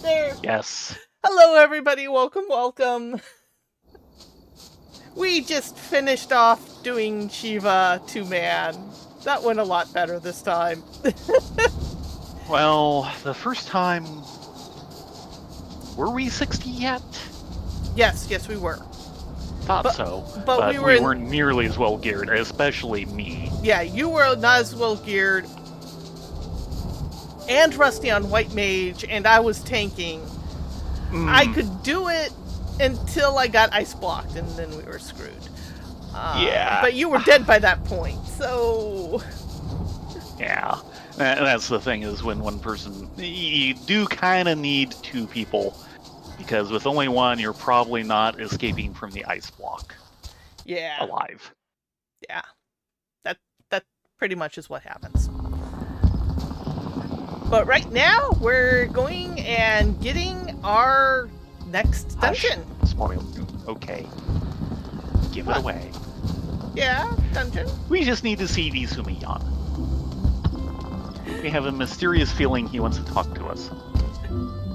There. Yes. Hello, everybody. Welcome. We just finished off doing Shiva 2-man. That went a lot better this time. Well, the first time... Were we 60 yet? Yes, we were. Thought so. But we weren't nearly as well geared, especially me. Yeah, you were not as well geared. And rusty on White Mage, and I was tanking. I could do it until I got ice blocked, and then we were screwed. Yeah. But you were dead by that point, so... Yeah. And that's the thing, is when one person... You do kind of need two people, because with only one, you're probably not escaping from the ice block. Yeah. Alive. Yeah. That pretty much is what happens. But right now, we're going and getting our next dungeon. Spoil. Okay. Give it away. Yeah, dungeon. We just need to see Izumi-yan. We have a mysterious feeling he wants to talk to us.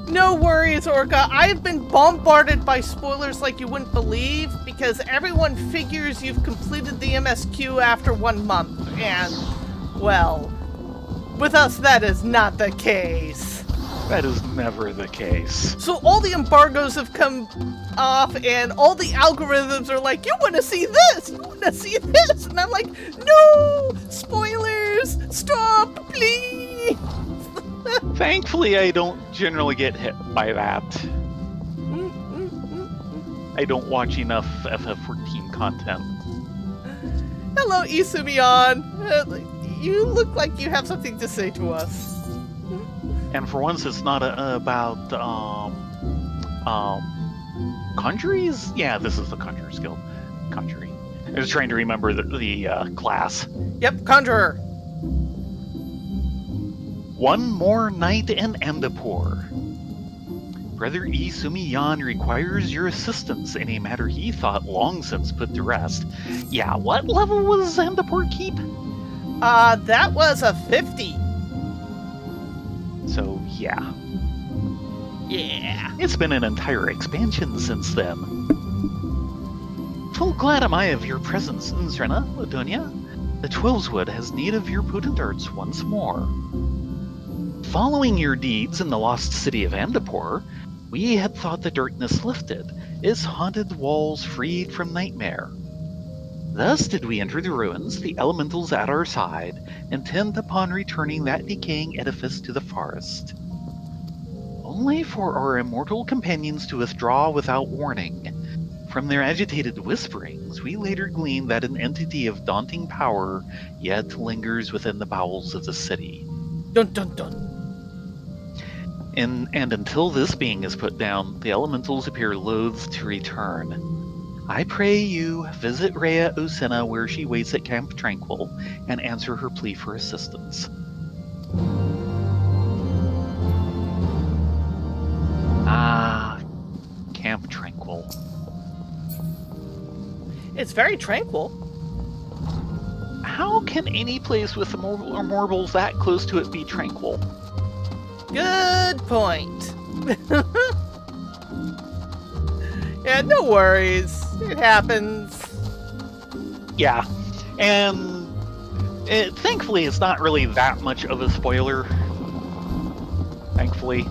No worries, Orca. I've been bombarded by spoilers like you wouldn't believe, because everyone figures you've completed the MSQ after 1 month, and, well, with us that is not the case. That is never the case. So all the embargoes have come off, and all the algorithms are like, you want to see this, you want to see this, and I'm like, no, spoilers, stop, please. Thankfully, I don't generally get hit by that. I don't watch enough FF14 content. Hello, Izumi-yan. You look like you have something to say to us. And for once, it's not about conjuries? Yeah, this is the Conjurer skill. Conjuring. I was trying to remember the class. Yep, Conjurer. One more night in Endapur. Brother Izumi-yan requires your assistance in a matter he thought long since put to rest. Yeah, what level was Endapur keep? That was a 50. So, yeah. Yeah. It's been an entire expansion since then. Full glad am I of your presence, Nzrena, Ladonia. The Twilswood has need of your potent arts once more. Following your deeds in the lost city of Endapur, we had thought the darkness lifted, its haunted walls freed from nightmare. Thus did we enter the ruins, the elementals at our side, intent upon returning that decaying edifice to the forest. Only for our immortal companions to withdraw without warning. From their agitated whisperings, we later gleaned that an entity of daunting power yet lingers within the bowels of the city. Dun dun dun. And until this being is put down, the elementals appear loath to return. I pray you visit Rhea Osena where she waits at Camp Tranquil and answer her plea for assistance. Ah, Camp Tranquil. It's very tranquil. How can any place with marbles that close to it be tranquil? Good point. Yeah, no worries. It happens. Yeah, and thankfully it's not really that much of a spoiler. Thankfully.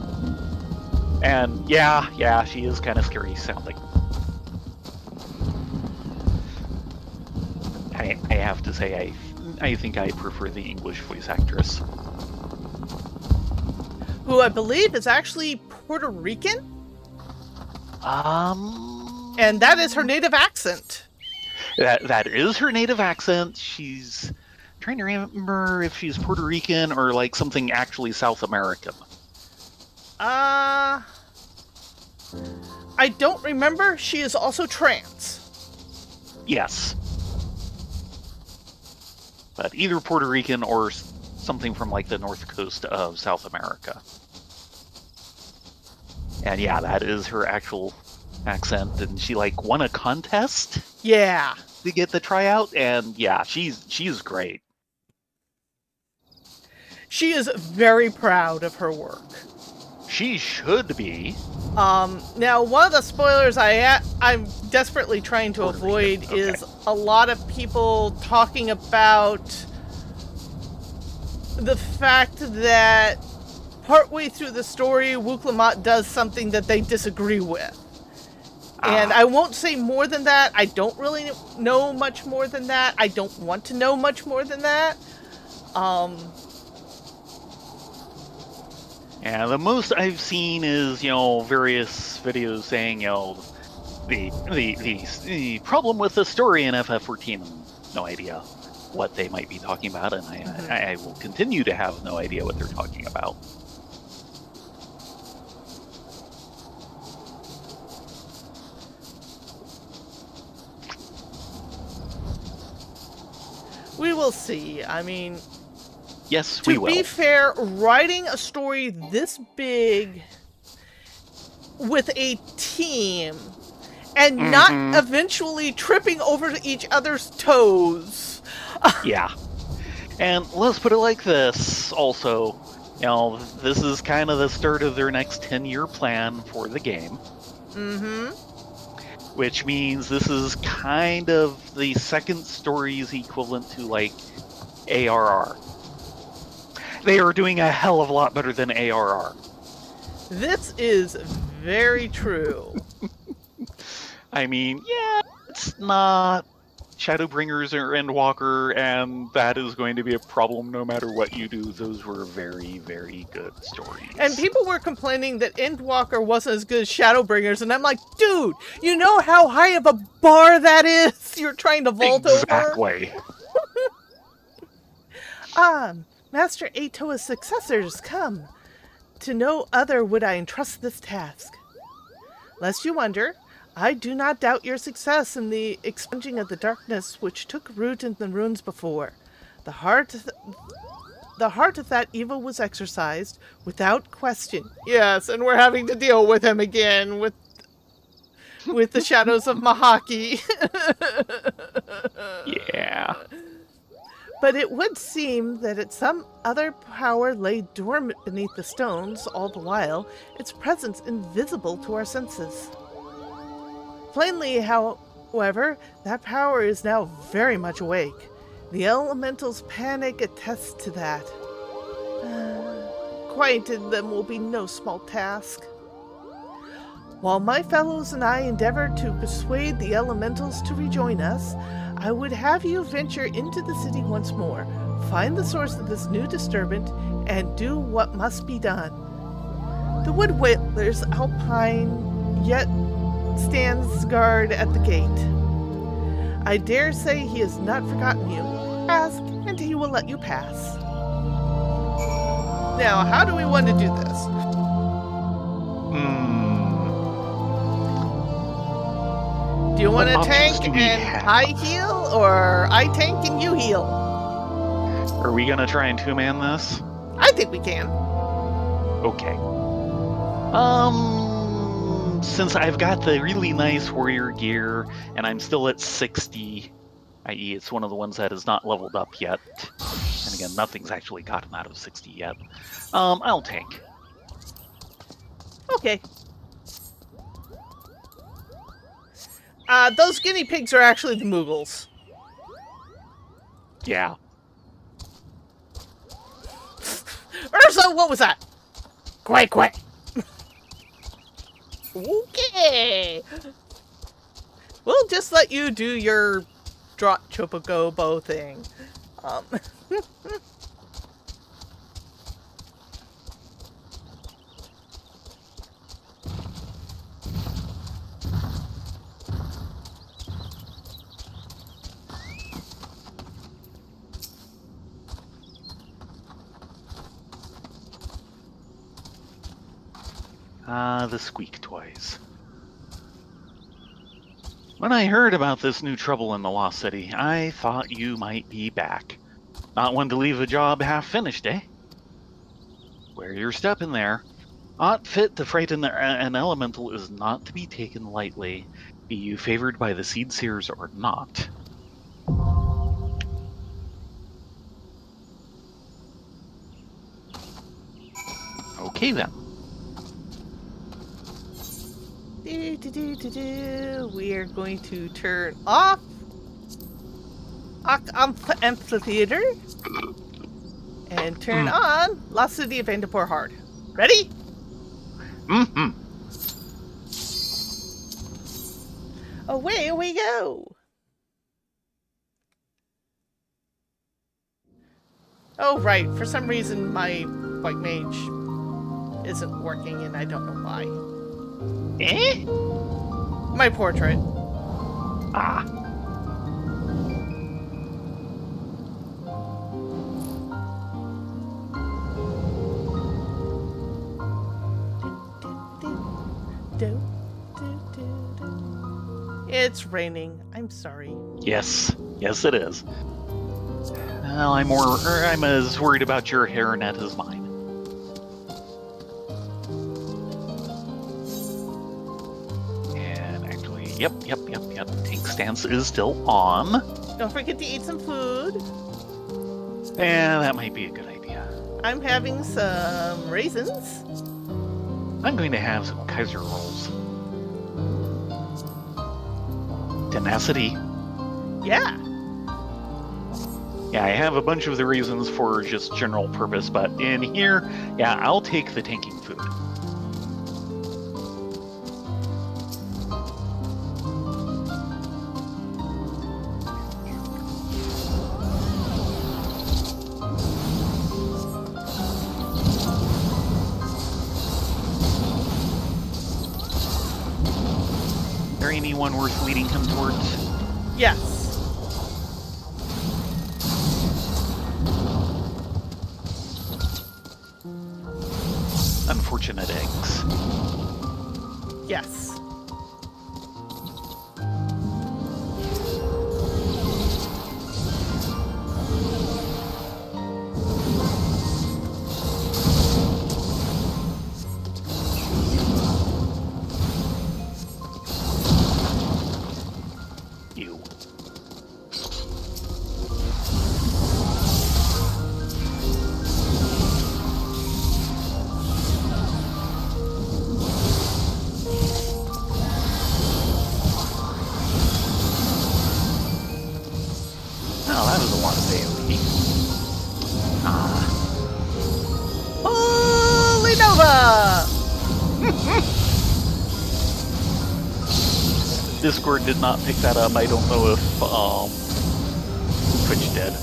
And yeah, she is kind of scary sounding. I have to say, I think I prefer the English voice actress. Who I believe is actually Puerto Rican? And that is her native accent. That is her native accent. She's trying to remember if she's Puerto Rican or like something actually South American. I don't remember. She is also trans. Yes. But either Puerto Rican or something from like the north coast of South America. And yeah, that is her actual accent, and she like won a contest. Yeah. To get the tryout, and yeah, she's great. She is very proud of her work. she should be. Now, one of the spoilers I'm desperately trying to avoid Okay. is a lot of people talking about the fact that partway through the story, Wuklamot does something that they disagree with. And I won't say more than that. I don't really know much more than that. I don't want to know much more than that. Yeah, the most I've seen is, various videos saying, the problem with the story in FF14. No idea what they might be talking about, and I will continue to have no idea what they're talking about. We will see. I mean, yes, we will. To be fair, writing a story this big with a team and not eventually tripping over each other's toes. Yeah. And let's put it like this also. This is kind of the start of their next 10-year plan for the game. Which means this is kind of the second story's equivalent to, like, ARR. They are doing a hell of a lot better than ARR. This is very true. I mean, yeah, it's not Shadowbringers or Endwalker, and that is going to be a problem no matter what you do. Those were very, very good stories. And people were complaining that Endwalker wasn't as good as Shadowbringers, and I'm like, dude, you know how high of a bar that is you're trying to vault over? Exactly. Master Atoa's successors come. To no other would I entrust this task. Lest you wonder, I do not doubt your success in the expunging of the darkness which took root in the ruins before. The heart of that evil was exorcised without question. Yes, and we're having to deal with him again with the shadows of Mahaki. Yeah. But it would seem that some other power lay dormant beneath the stones, all the while, its presence invisible to our senses. Plainly, however, that power is now very much awake. The elemental's panic attests to that. Quieting them will be no small task. While my fellows and I endeavor to persuade the elementals to rejoin us, I would have you venture into the city once more, find the source of this new disturbance, and do what must be done. The Wood Whaler's Alpine yet stands guard at the gate. I dare say he has not forgotten you. Ask, and he will let you pass. Now, how do we want to do this? Do you want to tank and I heal, or I tank and you heal? Are we gonna try and two-man this? I think we can. Okay. Since I've got the really nice warrior gear, and I'm still at 60, i.e. it's one of the ones that is not leveled up yet, and again, nothing's actually gotten out of 60 yet, I'll tank. Okay. Those guinea pigs are actually the Moogles. Yeah. Ursa, what was that? Quack, quack. Okay. We'll just let you do your drop chopogobo thing. The squeak toys. When I heard about this new trouble in the Lost City, I thought you might be back. Not one to leave a job half finished, eh? Wear your step in there. Not fit to frighten an elemental is not to be taken lightly, be you favored by the Seed Seers or not. Okay then. We are going to turn off Amphitheater and turn on Lost City of Vandapur Hard. Ready? Mm-hmm. Away we go. Oh, right. For some reason, my white mage isn't working, and I don't know why. Eh? My portrait. Ah. It's raining. I'm sorry. Yes. Yes, it is. Well, I'm as worried about your hairnet as mine. And actually, yep. Tank stance is still on. Don't forget to eat some food. And that might be a good idea. I'm having some raisins. I'm going to have some Kaiser rolls. Tenacity. Yeah. Yeah, I have a bunch of the raisins for just general purpose, but in here, yeah, I'll take the tanking food. Is there anyone worth leading him towards? Yes. Unfortunate eggs. Yes. You. Oh, that was a lot of AoE. Ah. Holy Nova! Discord did not pick that up. I don't know if Twitch did.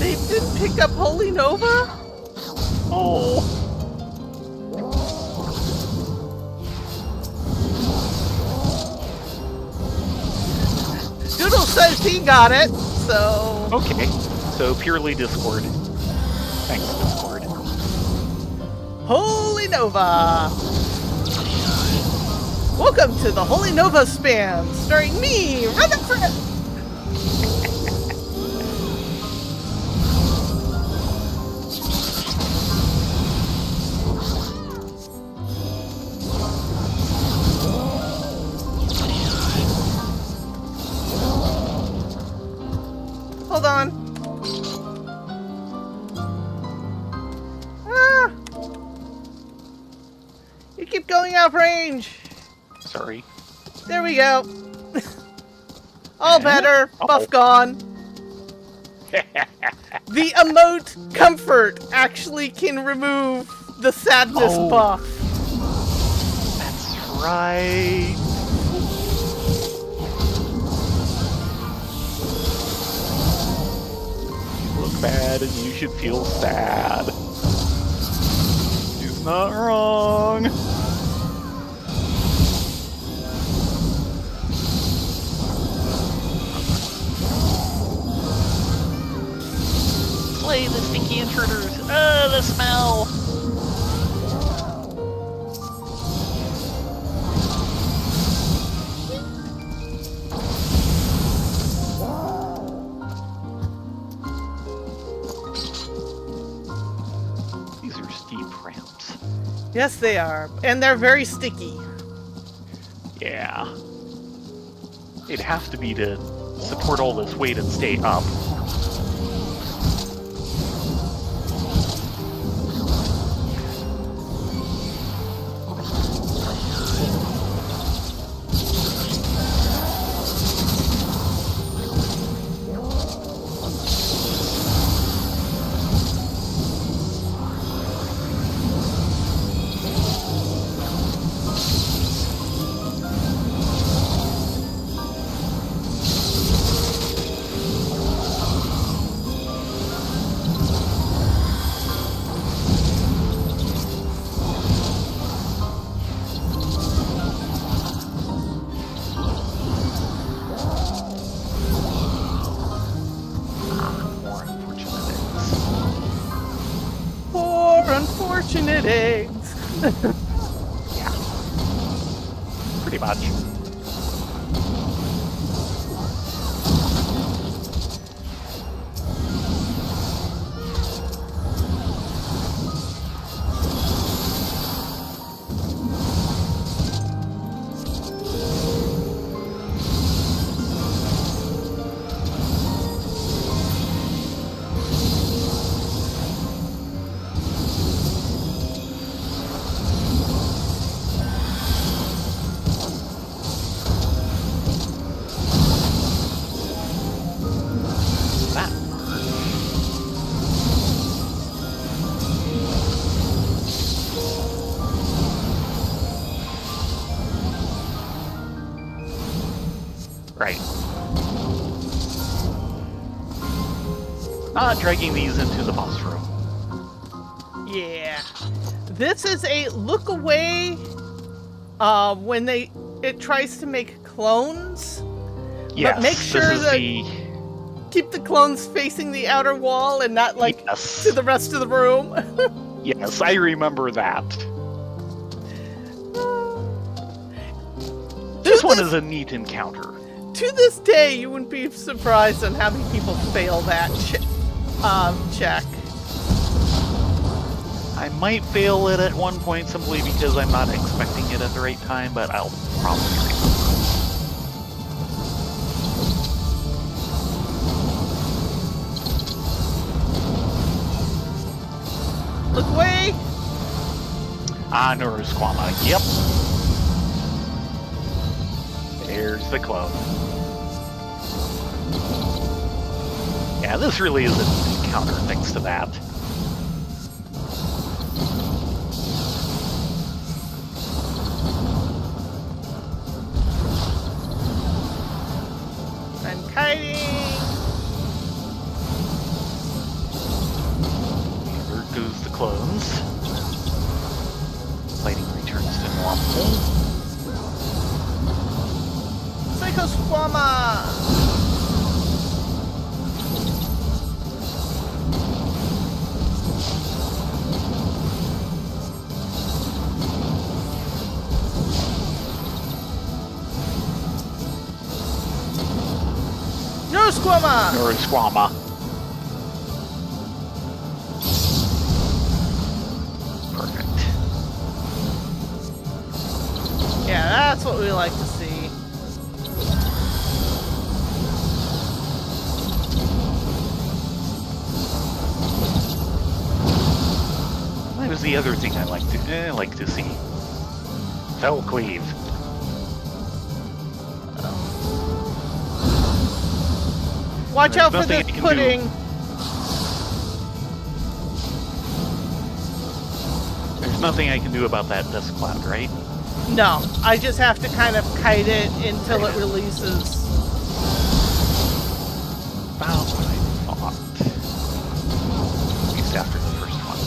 They didn't pick up Holy Nova? Oh. Doodle says he got it, so... Okay. So purely Discord. Thanks, Discord. Holy Nova! Welcome to the Holy Nova spam, starring me, Rutherford! Hold on. Ah! You keep going out of range. Sorry. There we go. All Yeah? better. Buff Uh-oh. gone. The emote comfort actually can remove the sadness Oh. buff. That's right. You look bad and you should feel sad. He's not wrong. Slay the stinky intruders. The smell. These are steep ramps. Yes, they are. And they're very sticky. Yeah. It'd have to be to support all this weight and stay up. Yeah. Pretty much. Right. Not dragging these into the boss room. Yeah. This is a look away when it tries to make clones. Yes, but make sure that keep the clones facing the outer wall and not like Yes. to the rest of the room. Yes, I remember that. This one is a neat encounter. To this day, you wouldn't be surprised on how many people fail that check. I might fail it at one point simply because I'm not expecting it at the right time, but I'll probably fail. Look away! Nurusquama, yep. There's the clone. Yeah, this really is an encounter thanks to that. I'm kiting! There goes the clones. Lighting returns to normal. Psychosquama! Squama! Eorzea. Perfect. Yeah, that's what we like to see. That was the other thing I like to see. Fell cleave. Watch out for this pudding. There's nothing I can do about that dust cloud, right? No, I just have to kind of kite it until it releases. About what I thought. At least after the first one.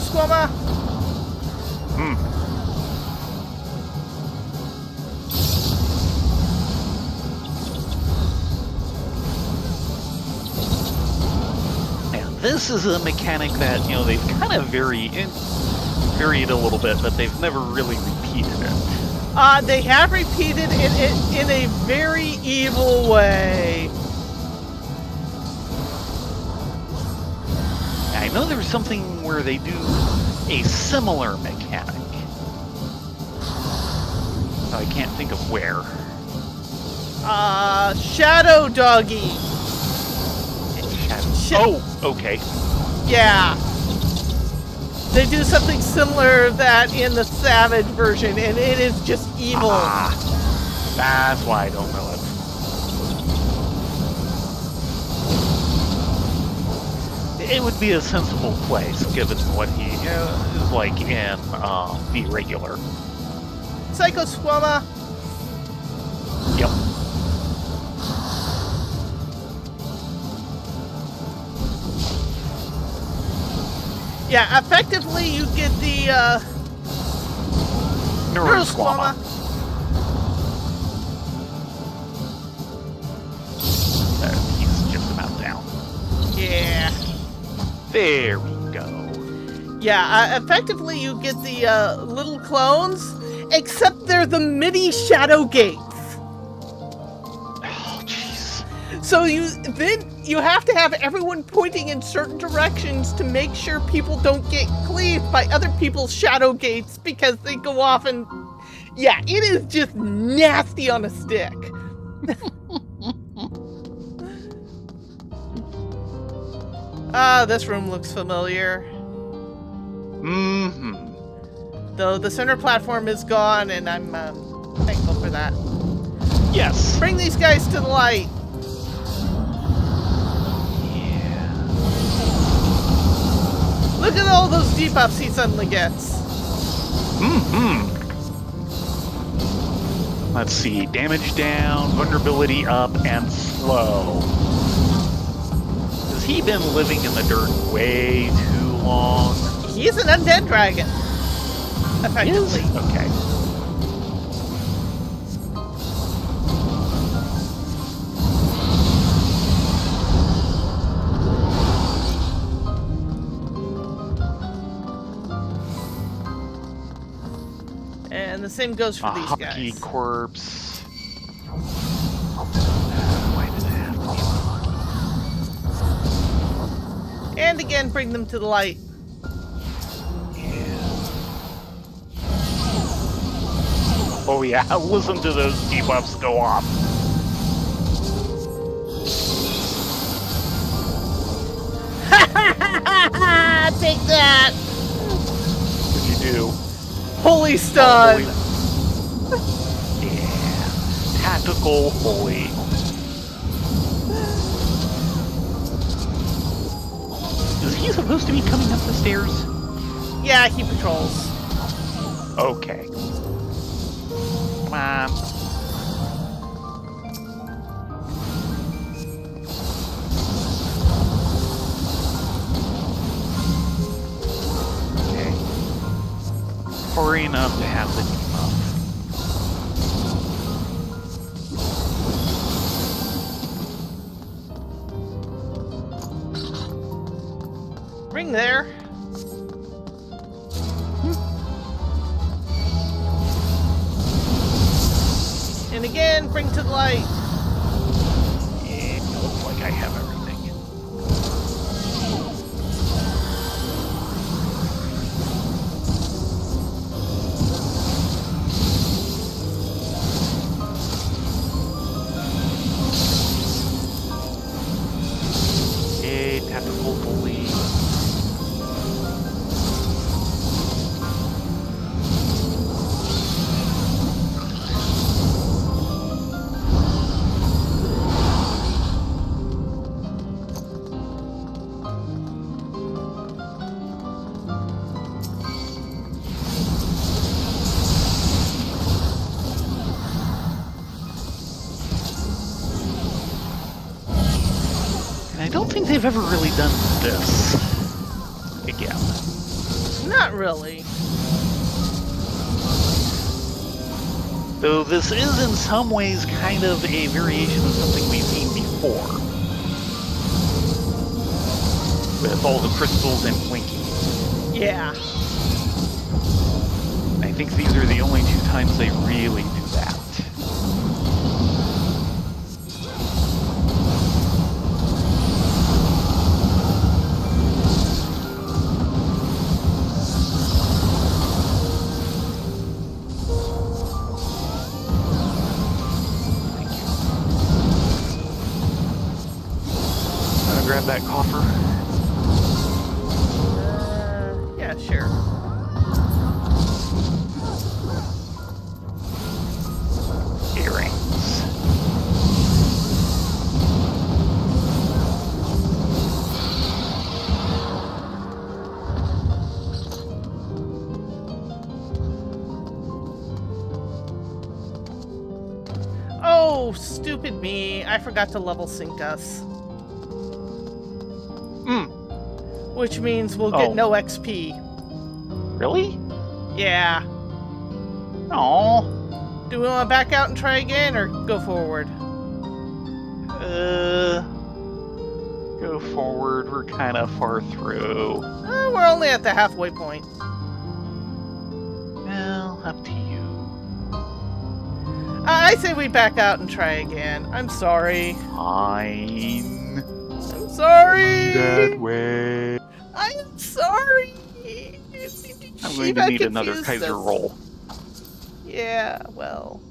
Squama! And this is a mechanic that, you know, they've kind of varied a little bit, but they've never really repeated it. They have repeated it in a very evil way. I know there's something where they do a similar mechanic. I can't think of where. Shadow Doggy. Oh, okay. Yeah. They do something similar to that in the Savage version, and it is just evil. That's why I don't know it. It would be a sensible place, given what he is like in the regular. Psychosquama. Yep. Yeah, effectively you get the Neurosquama. He's just about down. Yeah. There we go. Yeah, effectively you get the little clones, except they're the mini shadow gates. Oh, jeez. So you have to have everyone pointing in certain directions to make sure people don't get cleaved by other people's shadow gates because they go off and... Yeah, it is just nasty on a stick. This room looks familiar. Mm-hmm. Though the center platform is gone, and I'm thankful for that. Yes. Bring these guys to the light. Yeah. Look at all those debuffs he suddenly gets. Mm-hmm. Let's see. Damage down, vulnerability up, and slow. Has he been living in the dirt way too long? He's an undead dragon. Effectively. Okay. And the same goes for these Hockey guys. corpse. Why did it have to be? And again, bring them to the light. Oh yeah, listen to those debuffs go off. Take that! What'd you do? Holy stun! Yeah. Tactical holy. Is he supposed to be coming up the stairs? Yeah, he patrols. Okay. Come on. Okay. Far enough to have the debuff. Ring there. And again, bring to the light. Yeah, it looks like I have everything. Okay, tactical bully. I don't think they've ever really done this again. Not really. Though this is in some ways kind of a variation of something we've seen before. With all the crystals and blinking. Yeah. I think these are the only two times they really do that. Grab that coffer. Yeah, sure. Earrings. Oh, Oh, stupid me. I forgot to level sync us. Which means we'll get no XP. Really? Yeah. Oh. Do we want to back out and try again, or go forward? Go forward. We're kind of far through. We're only at the halfway point. Well, up to you. I say we back out and try again. I'm sorry. Fine. I'm sorry. That way. I'm sorry. I'm going to need another Kaiser roll. Yeah, well.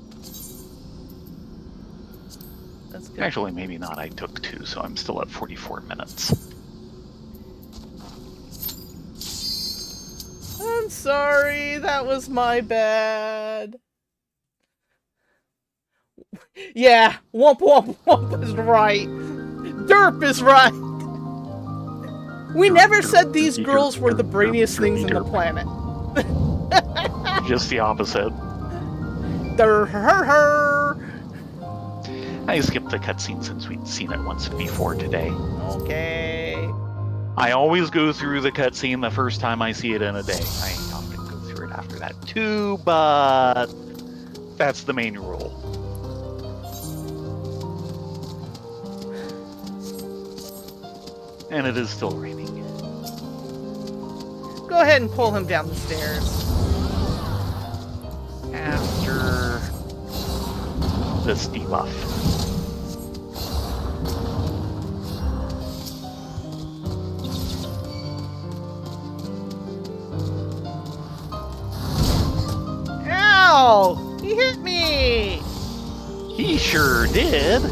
That's good. Actually, maybe not. I took 2, so I'm still at 44 minutes. I'm sorry. That was my bad. Yeah, womp womp womp is right. Derp is right. We never said these girls were the brainiest things in the planet. Just the opposite. I skipped the cutscene since we'd seen it once before today. Okay. I always go through the cutscene the first time I see it in a day. I often go through it after that too, but that's the main rule. And it is still raining. Go ahead and pull him down the stairs. After this debuff. Ow! He hit me! He sure did.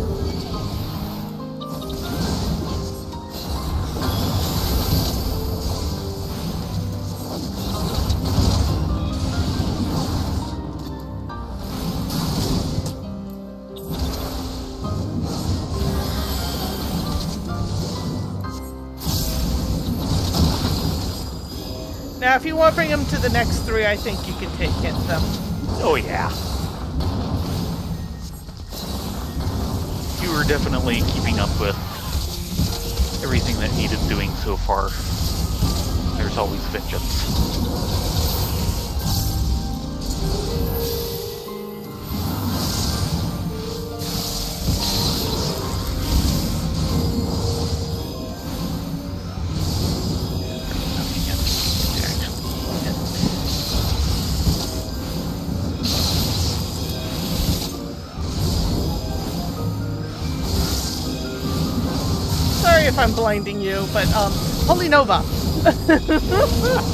Now, if you want to bring him to the next 3, I think you can hit them. Oh, yeah. You were definitely keeping up with everything that needed doing so far. There's always vengeance. If I'm blinding you, but Holy Nova. I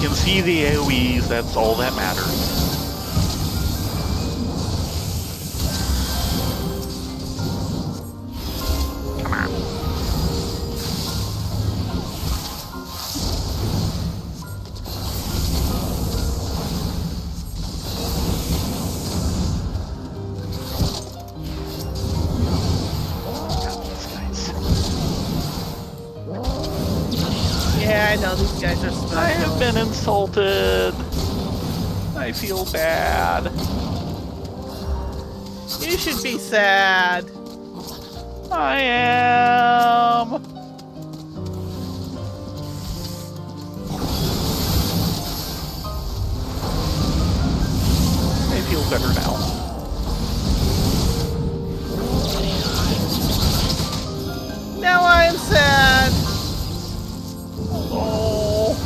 can see the AoEs, that's all that matters. Come on. Yeah, I know, these guys are special. I have been insulted. I feel bad. You should be sad. I am. I feel better now. Now I am sad. Oh.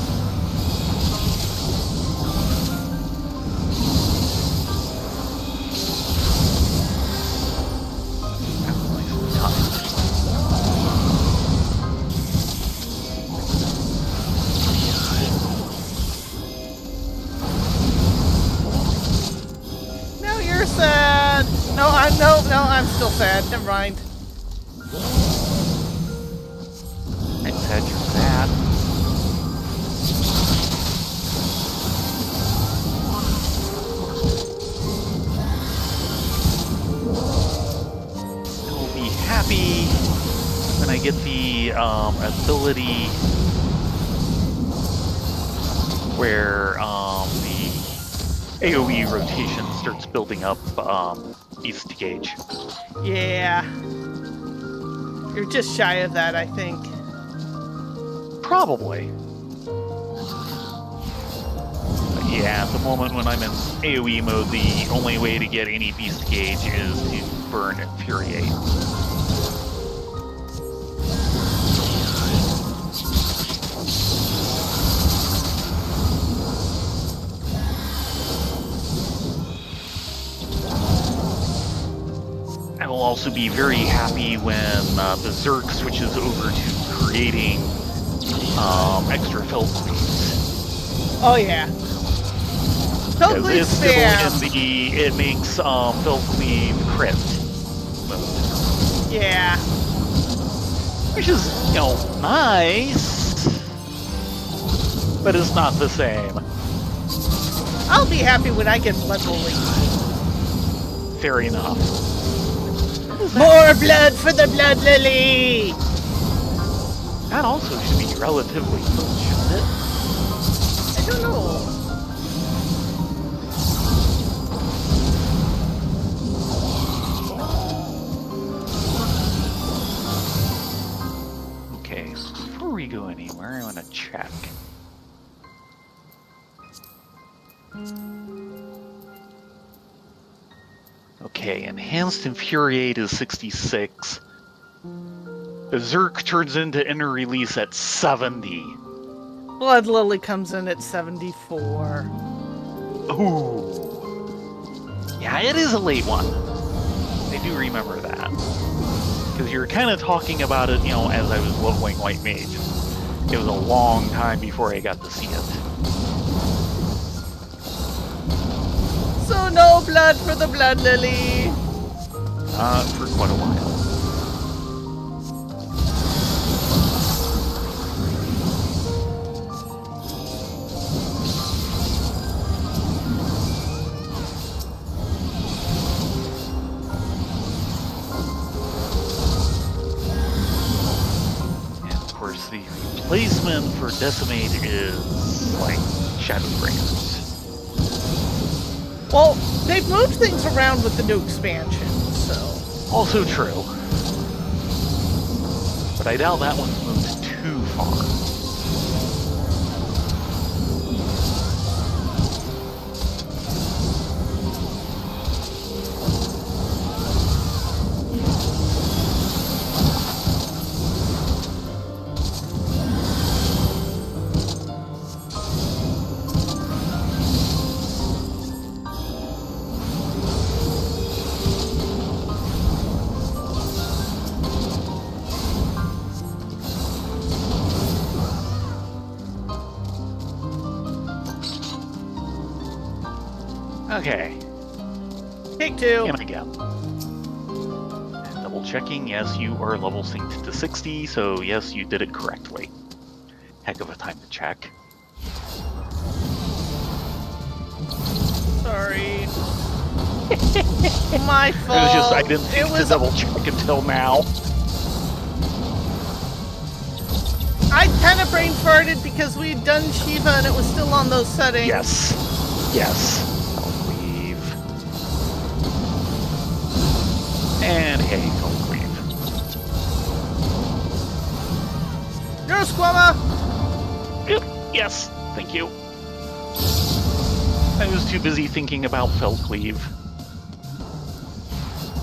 Now you're sad. No, I'm still sad. Never mind. I said you're sad. I'll be happy when I get the ability where the AoE rotation starts building up the beast gauge. Yeah. You're just shy of that, I think. Probably. But yeah, at the moment when I'm in AoE mode, the only way to get any beast gauge is to burn Infuriate. I will also be very happy when Berserk switches over to creating extra Felcleaves. Oh, yeah. Felcleave It's still spam. in the it makes Felcleave crit mode. Yeah. Which is, nice. But it's not the same. I'll be happy when I get Blood Lily. Fair enough. More blood for the Blood Lily! That also should be relatively close, shouldn't it? I don't know. Okay, before we go anywhere, I want to check. Okay, Enhanced Infuriate is 66. Berserk turns into Inner Release at 70. Blood Lily comes in at 74. Ooh. Yeah, it is a late one. I do remember that. Because you were kind of talking about it, as I was leveling White Mage. It was a long time before I got to see it. So no blood for the Blood Lily. For quite a while. And of course, the replacement for Decimate is, like, Shadowbringers. Well, they've moved things around with the new expansion, so... Also true. But I doubt that one's moved too far. Okay, Take two. and again. Double checking, yes, you are level synced to 60, so yes, you did it correctly. Heck of a time to check. Sorry. My fault. I didn't think to double check until now. I kind of brain farted because we'd done Shiva and it was still on those settings. Yes. Yes. I'll leave. And hey, I'll leave. Neurosquama! Yep. Yes. Thank you. I was too busy thinking about Felcleave.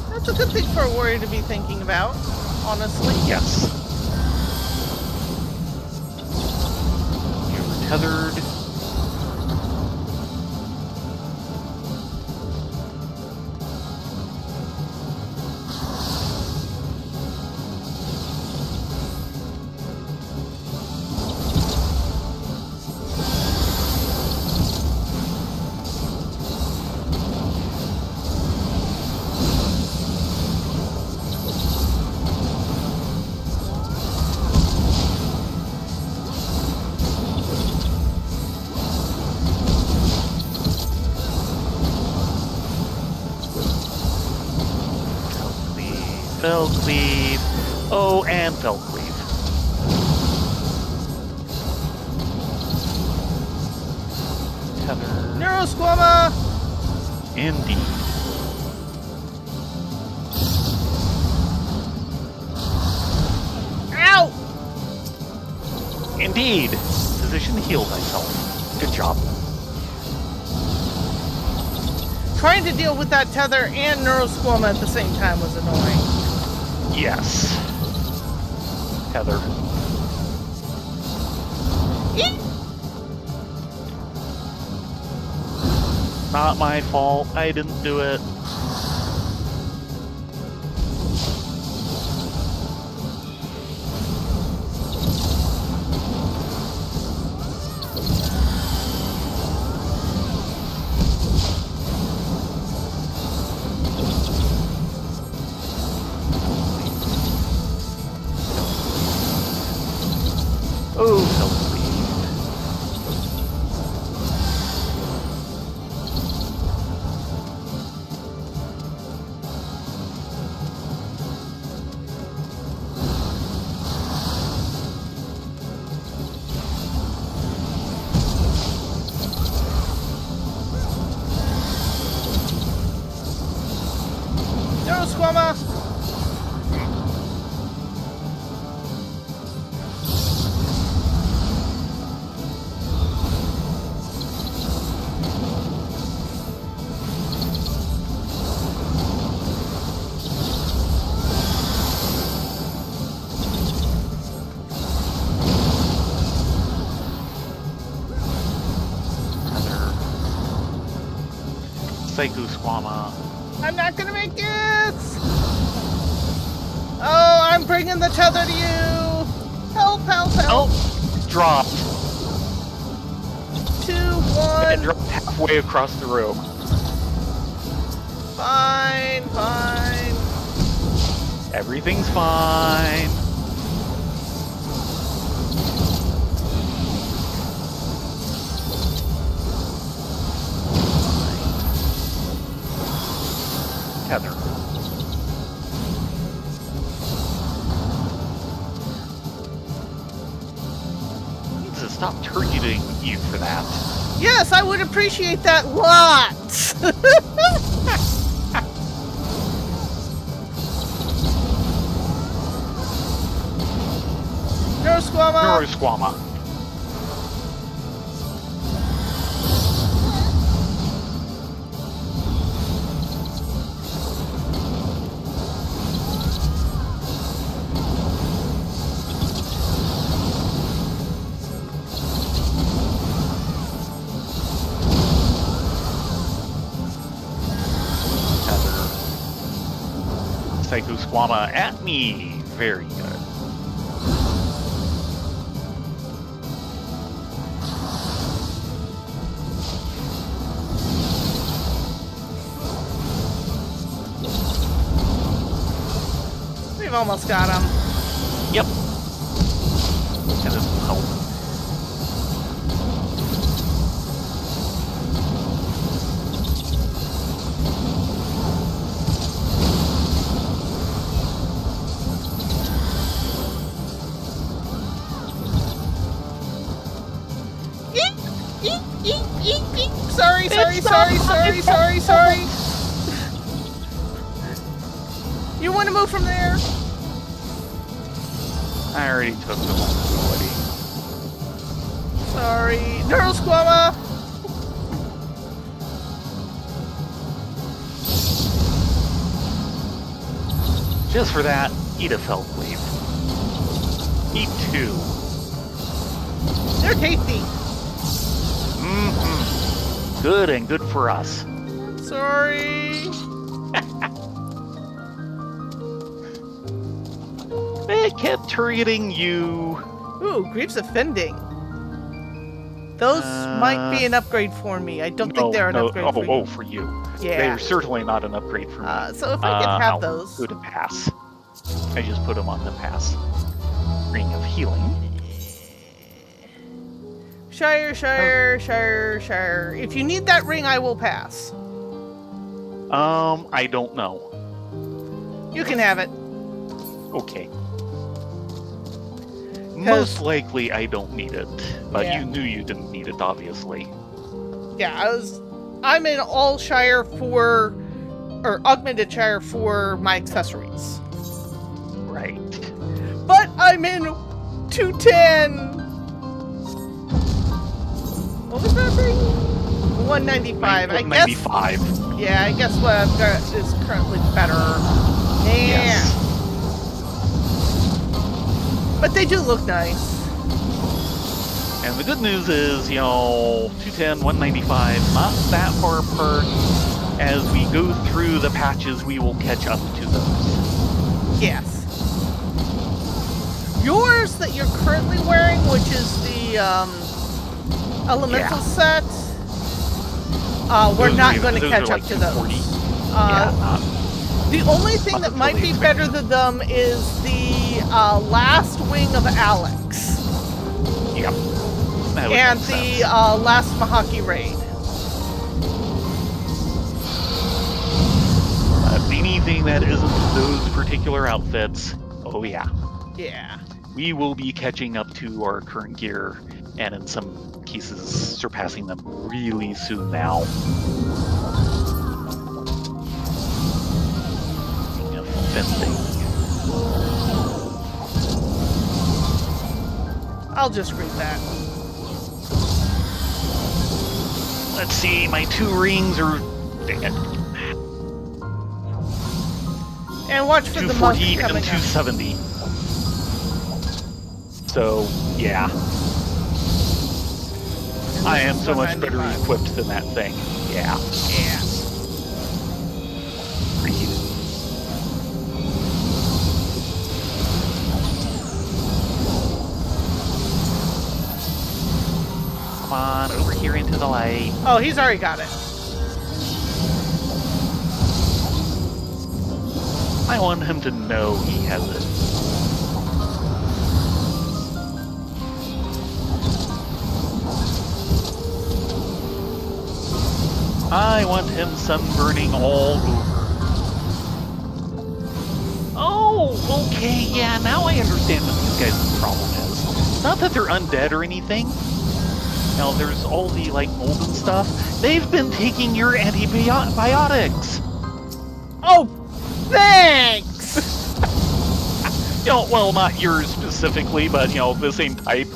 That's a good thing for a warrior to be thinking about, honestly. Yes. You were tethered. Felcleave. Oh, and Felcleave. Tether. Neurosquama! Indeed. Indeed. Physician, heal thyself. Good job. Trying to deal with that tether and neurosquama at the same time was annoying. Yes. Heather. Eek! Not my fault. I didn't do it. Oh, healthy. Neurosquama! Psycho Squama. I'm not gonna make it! Oh, I'm bringing the tether to you! Help, help, help! Oh! Dropped. 2, And 1. dropped halfway across the room. Fine, fine. Everything's fine. Heather. Needs to stop targeting you for that. Yes, I would appreciate that lots! Neurosquama! Neurosquama. Heather. Psycho Squama at me. Very good. We've almost got him. Yep. And this will help. Eek, eek, eek, eek, eek. Sorry, sorry, sorry, sorry, sorry, sorry. You want to move from there? I already took the vulnerability. Sorry. Neurosquama! Just for that, eat a felt leaf. Eat 2. They're tasty. Mm-hmm. Good and good for us. Sorry. It kept targeting you. Ooh, Grief's offending. Those might be an upgrade for me. I don't think they're an upgrade for you. Oh, for you. Yeah. They're certainly not an upgrade for me. So if I could have I'll those. go to pass. I just put them on the pass. Ring of healing. Shire, Shire, Shire, Shire. If you need that ring, I will pass. I don't know. You can have it. Okay. Most likely I don't need it, but Yeah. you knew you didn't need it, obviously. Yeah, I'm in all Shire for, or augmented Shire for my accessories. Right. But I'm in 210 What was that thing? 195. I guess. 195. Yeah, I guess what I've got is currently better. Yeah. Yes. But they do look nice. And the good news is, 210, 195, not that far apart. As we go through the patches, we will catch up to those. Yes. Yours that you're currently wearing, which is the elemental set, we're not going to catch up to those. The only thing that might be better than them is the last wing of Alex. Yep. And the last Mahaki raid. Anything that isn't those particular outfits, oh yeah. Yeah. We will be catching up to our current gear, and in some cases, surpassing them really soon now. I'll just read that. Let's see, my 2 rings are... Dang it. And watch for the monk 240 coming and 270. So, yeah. I am so much better equipped than that thing. Yeah. Yeah. Come on, over here into the light. Oh, he's already got it. I want him to know he has it. I want him sunburning all over. Oh, okay, yeah, now I understand what these guys' problem is. It's not that they're undead or anything. Now, there's all the, mold and stuff. They've been taking your antibiotics. Oh, thanks! Well, not yours specifically, but, the same type.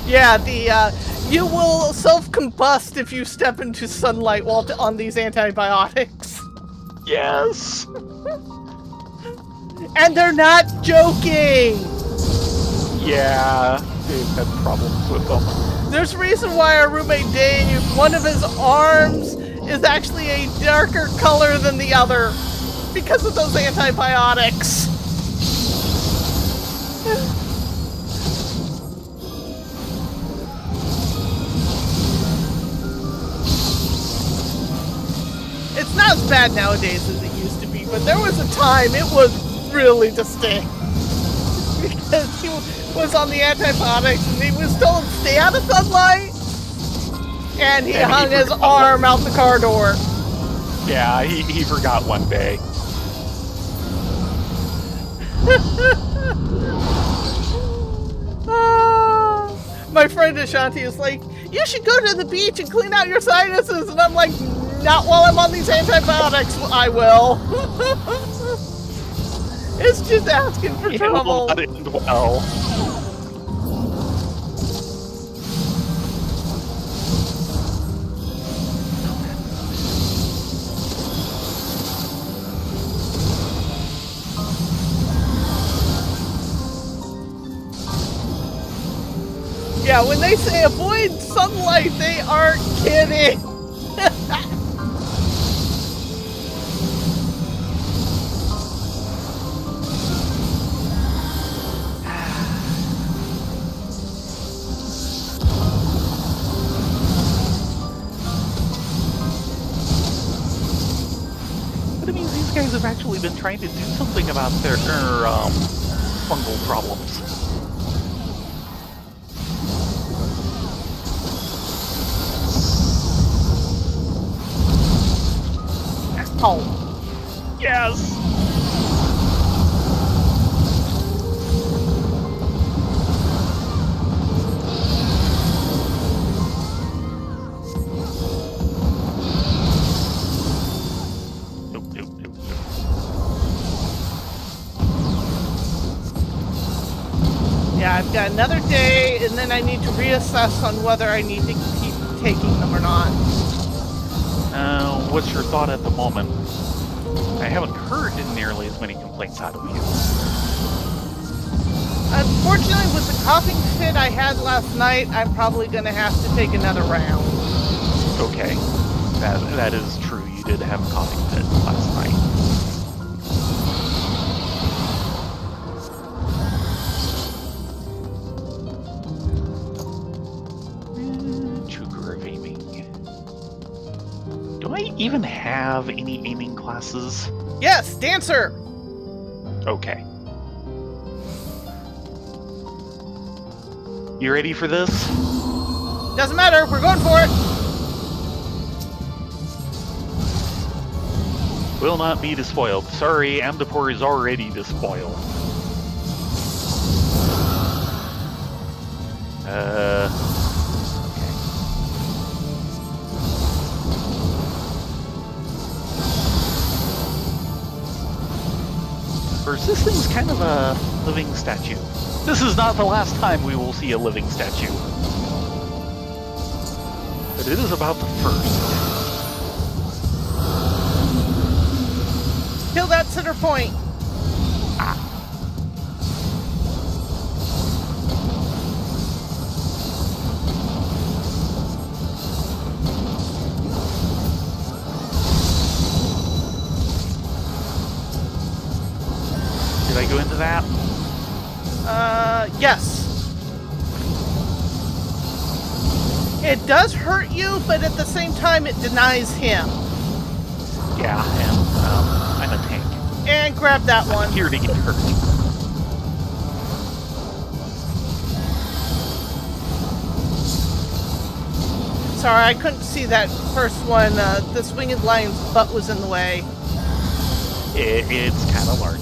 Yeah, you will self-combust if you step into sunlight while on these antibiotics. Yes! And they're not joking! Yeah, they've had problems with them. There's a reason why our roommate Dave, one of his arms is actually a darker color than the other. Because of those antibiotics. It's not as bad nowadays as it used to be, but there was a time it was really distinct. Because he was on the antibiotics and he was told to stay out of sunlight. And he hung his arm out the car door. Yeah, he forgot one day. My friend Ashanti is like, you should go to the beach and clean out your sinuses. And I'm like, not while I'm on these antibiotics, I will. It's just asking for trouble. Not end well. Yeah, when they say avoid sunlight, they aren't kidding. But it means these guys have actually been trying to do something about their fungal problems. Oh. Yes! Nope, nope, nope, nope. Yeah, I've got another day, and then I need to reassess on whether I need to keep taking them or not. What's your thought at the moment? I haven't heard nearly as many complaints out of you. Unfortunately, with the coughing fit I had last night, I'm probably going to have to take another round. Okay. That is true. You did have a coughing fit last night. Chukur of aiming. Do I even have any aiming classes? Yes, Dancer! Okay. You ready for this? Doesn't matter, we're going for it! Will not be despoiled. Sorry, Amdapor is already despoiled. First, this thing's kind of a living statue. This is not the last time we will see a living statue. But it is about the first. Kill that center point! Ah. Did I go into that? Yes. It does hurt you, but at the same time it denies him. Yeah, and I'm a tank. And grab that one. I'm here to get hurt. Sorry, I couldn't see that first one. This winged lion's butt was in the way. It's kind of large.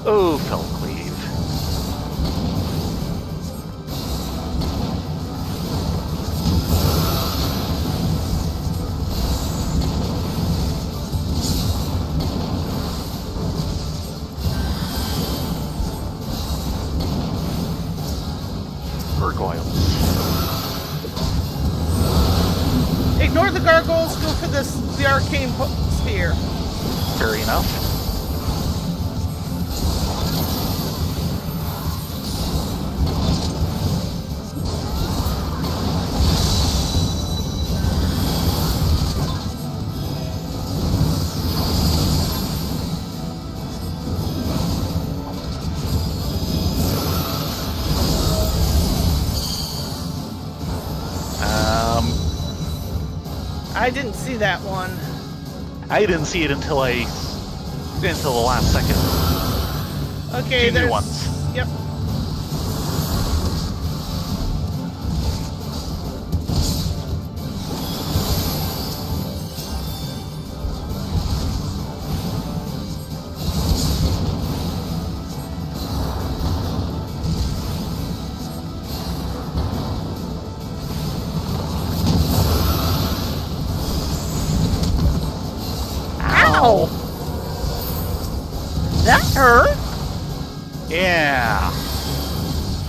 Oh, Fellcleave. Gargoyles. Ignore the gargoyles, go for the arcane sphere. Fair enough. I didn't see that one. I didn't see it until the last second. Okay, Two new ones. Yep. Ow! That hurt? Yeah.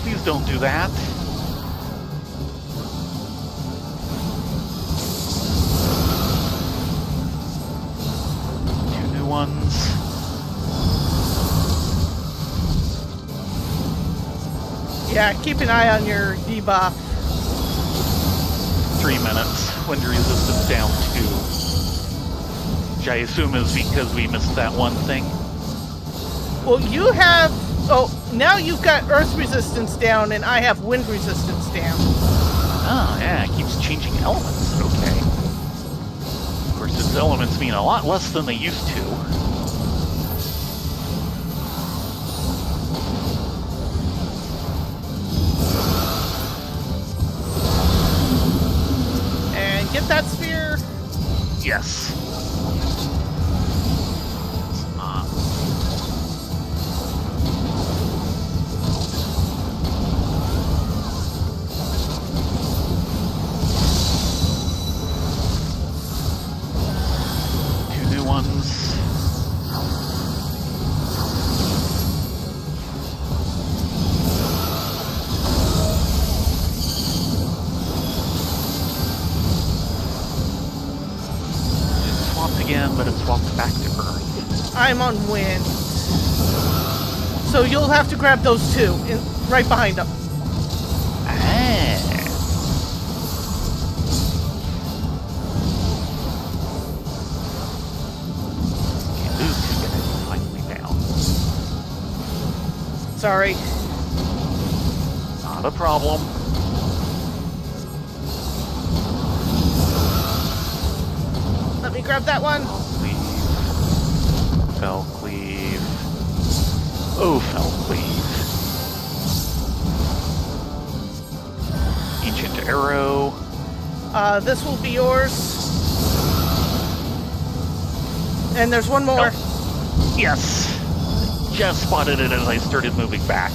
Please don't do that. Two new ones. Yeah, keep an eye on your debuff. 3 minutes. Wind resistance down 2. Which I assume is because we missed that one thing. Well, you have... Oh, now you've got earth resistance down, and I have wind resistance down. Oh, yeah, it keeps changing elements. Okay. Of course, its elements mean a lot less than they used to. And get that sphere. Yes. again, but it's walked back to Earth. I'm on wind. So you'll have to grab those two, right behind them. Ah. Okay, those two guys finally down. Sorry. Not a problem. Let me grab that one. Fell cleave. Oh, fell cleave. Ancient arrow. This will be yours. And there's one more. Oh. Yes. Just spotted it as I started moving back.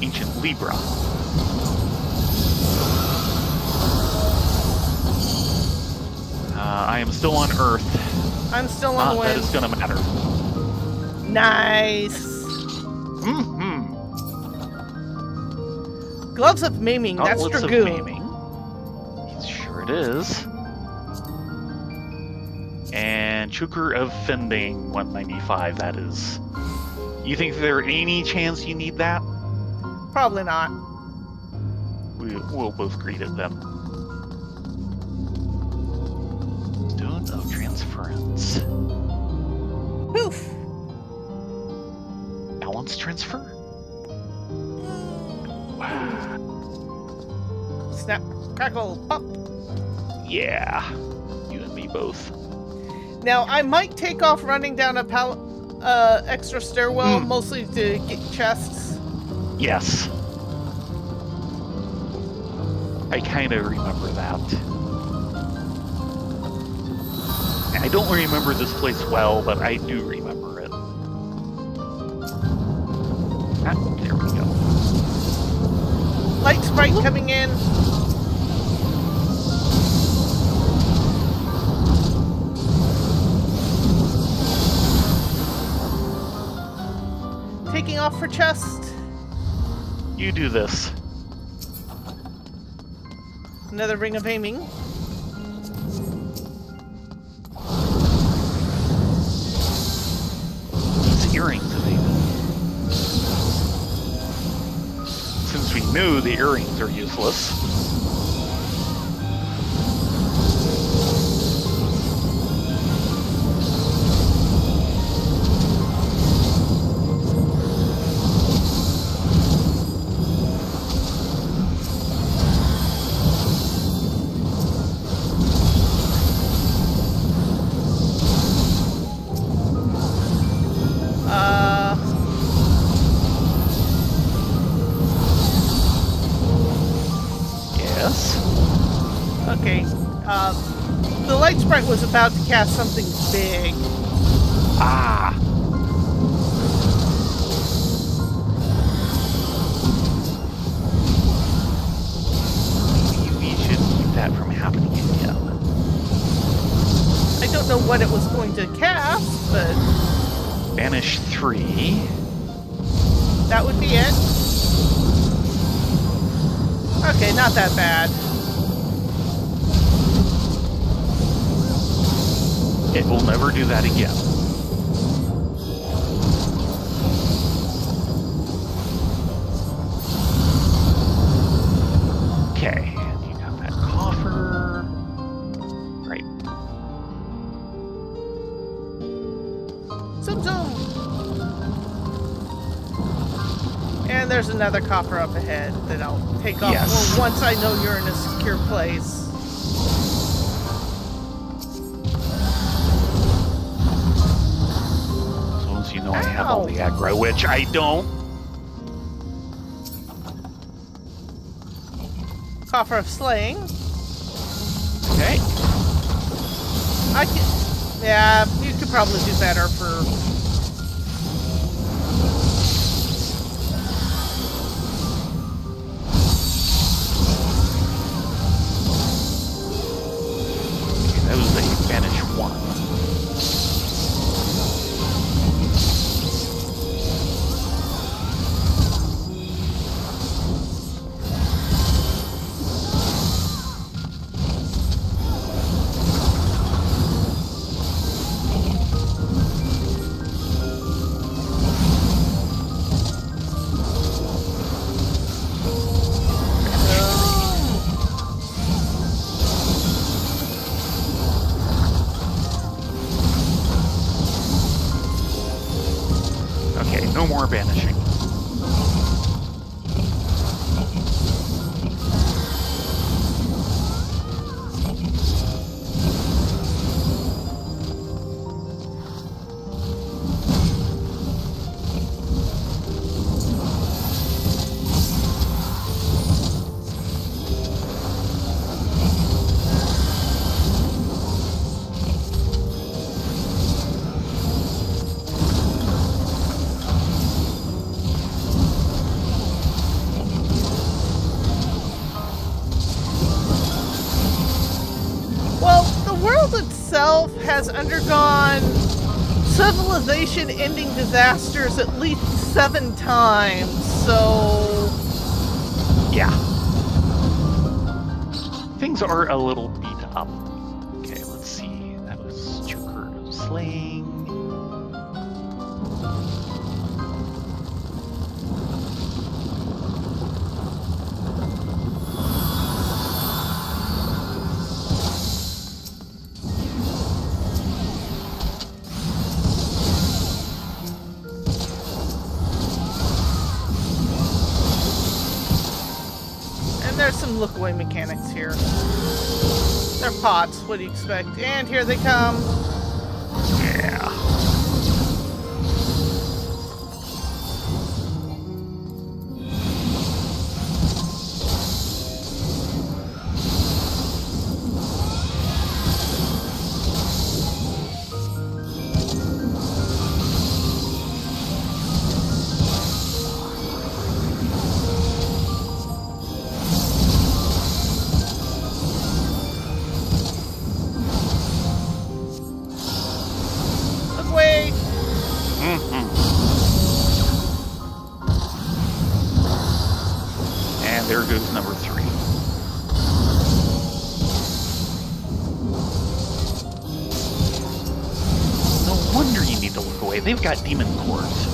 Ancient Libra. I am still on Earth. I'm still on wind. That is gonna matter. Nice. Mm-hmm. Gloves of Maiming. That's Gauntlets of Dragoon. Maiming. Sure it is. And Choker of Fending, 195, that is. You think there any chance you need that? Probably not. We'll both greet it then. Stone of Transference. Poof. Balance transfer? Wow. Snap, crackle, pop. Yeah. You and me both. Now, I might take off running down a extra stairwell, mostly to get chests. Yes. I kind of remember that. I don't remember this place well, but I do remember it. Ah, there we go. Light sprite coming in. Taking off for chest. You do this. Another ring of aiming. These earrings of aiming. Since we knew the earrings are useless. Okay. The light sprite was about to cast something big. Ah! We should keep that from happening again. I don't know what it was going to cast, but Banish 3. that would be it. Okay, not that bad. It will never do that again. Okay, you got that coffer. Right. Zoom zoom! And there's another copper up ahead that I'll take off Yes. once I know you're in a secure place. You know I have all the aggro, which I don't. Coffer of Slaying. Okay. I can... Yeah, you could probably do better for... Okay, that was a Banish 1. itself has undergone civilization-ending disasters at least 7 times, so... Yeah. Things are a little beat up. Okay, let's see. That was Joker slaying. There's some look-away mechanics here. They're pots, what do you expect? And here they come. Yeah. And there goes number 3. No wonder you need to look away. They've got demon cores.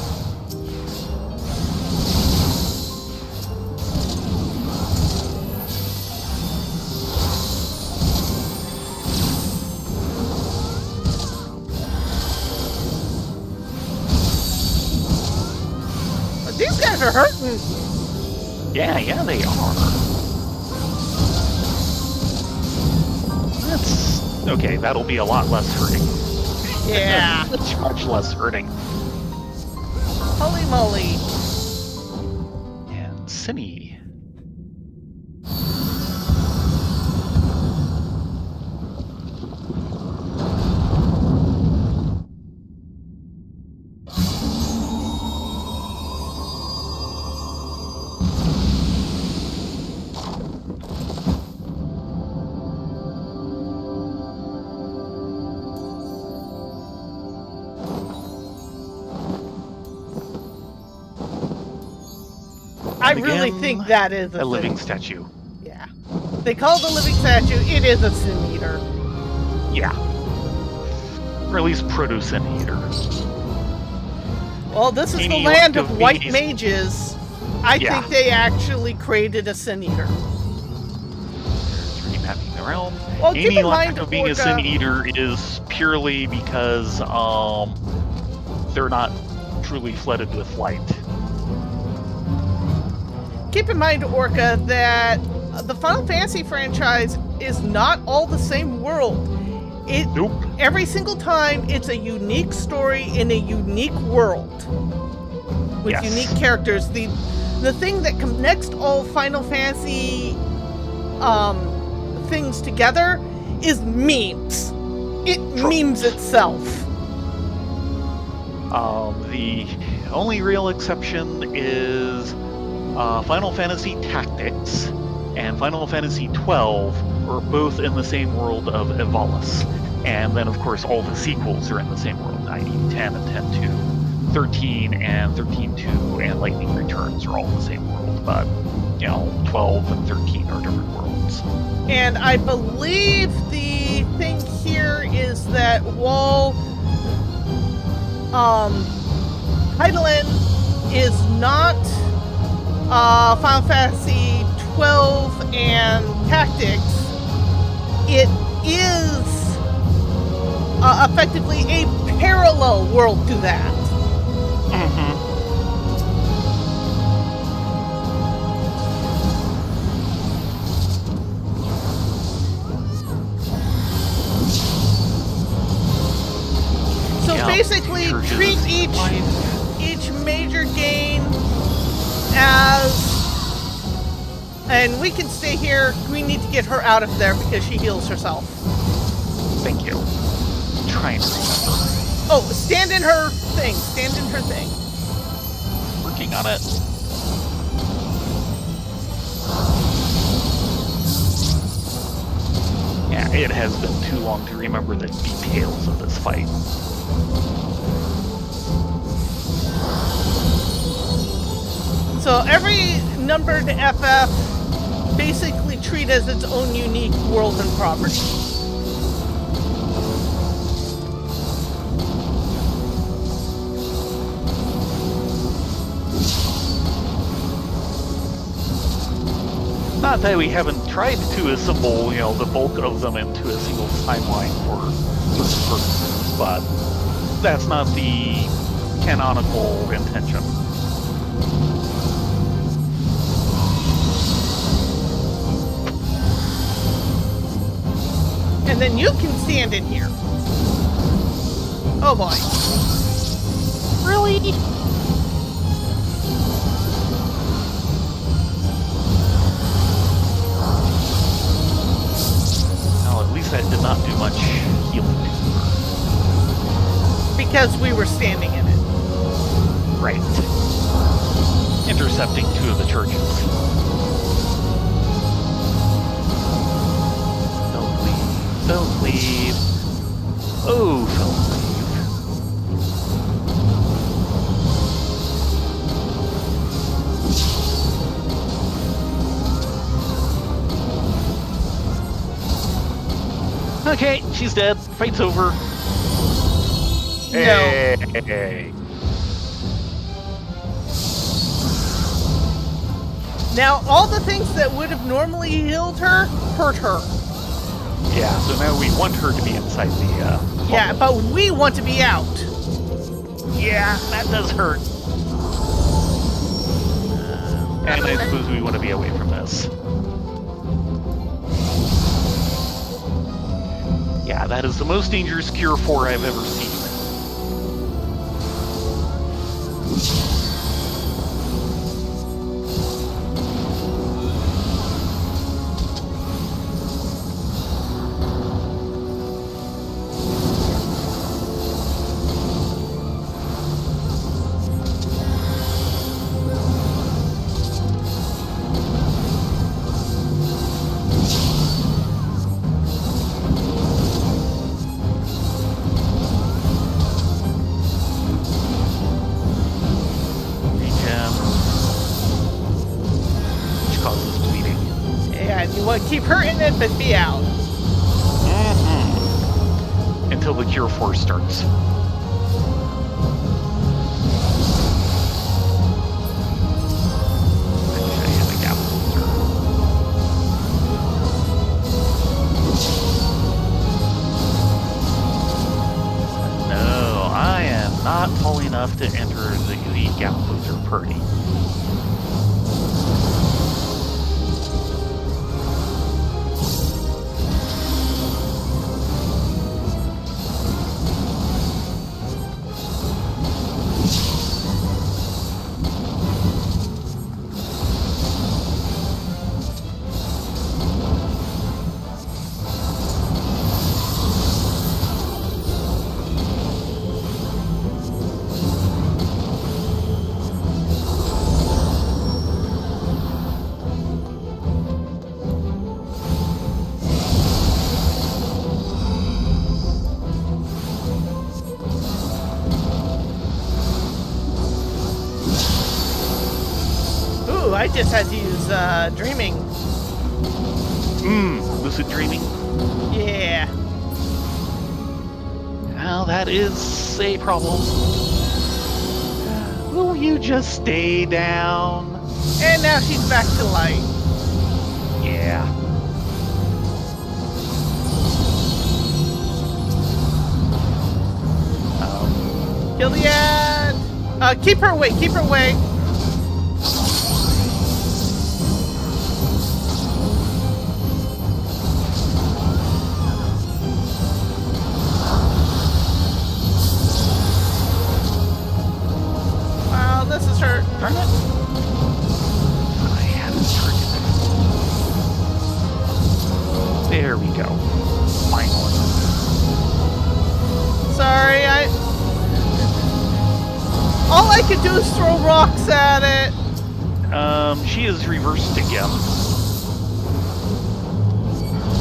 These guys are hurting. Yeah, they are. That's okay. That'll be a lot less hurting. Yeah. much less hurting. Holy moly. And Cinny. I really think that is a living statue. Yeah. They call it a living statue. It is a sin eater. Yeah. Or at least proto-sin eater. Well, this is the land of white mages. I think they actually created a sin eater. There's remapping the realm. Well, Any keep in lack mind, of being a sin eater is purely because they're not truly flooded with light. Keep in mind, Orca, that the Final Fantasy franchise is not all the same world. Nope. Every single time, it's a unique story in a unique world with unique characters. The thing that connects all Final Fantasy things together is memes. It memes itself. The only real exception is Final Fantasy Tactics and Final Fantasy XII are both in the same world of Evalis. And then, of course, all the sequels are in the same world, i.e. 10 and 10-2, 13 and 13-2, and Lightning Returns are all in the same world, but, 12 and 13 are different worlds. And I believe the thing here is that while Hydaelyn is not Final Fantasy 12 and Tactics, it is effectively a parallel world to that. So basically, treat each major game as... And we can stay here. We need to get her out of there because she heals herself. Thank you. I'm trying to remember. Oh, stand in her thing. Stand in her thing. Working on it. Yeah, It has been too long to remember the details of this fight. So every numbered FF basically treat as its own unique world and property. Not that we haven't tried to assemble, the bulk of them into a single timeline for this purposes, but that's not the canonical intention. And then you can stand in here. Oh boy. Really? That did not do much healing to her. Because we were standing in it. Right. Intercepting 2 of the churches. Don't leave. Don't leave. Oh, don't leave. Okay, she's dead. Fight's over. No. Hey. Now, all the things that would have normally healed her, hurt her. Yeah, so now we want her to be inside the, Yeah, but we want to be out. Yeah, that does hurt. And I suppose we want to be away from this. Yeah, that is the most dangerous Cure 4 I've ever seen. Keep hurting it, but be out. Mm-hmm. Until the Cure 4 starts. No, I am not tall enough to enter the Gap Loser party. I just had to use dreaming. Lucid dreaming? Yeah. Well, that is a problem. Will you just stay down? And now she's back to light. Yeah. Kill the ad! Keep her away, keep her away. Wow, this is hurt. Darn it. I haven't targeted. There we go. Finally. Sorry, all I could do is throw rocks at it. She is reversed again.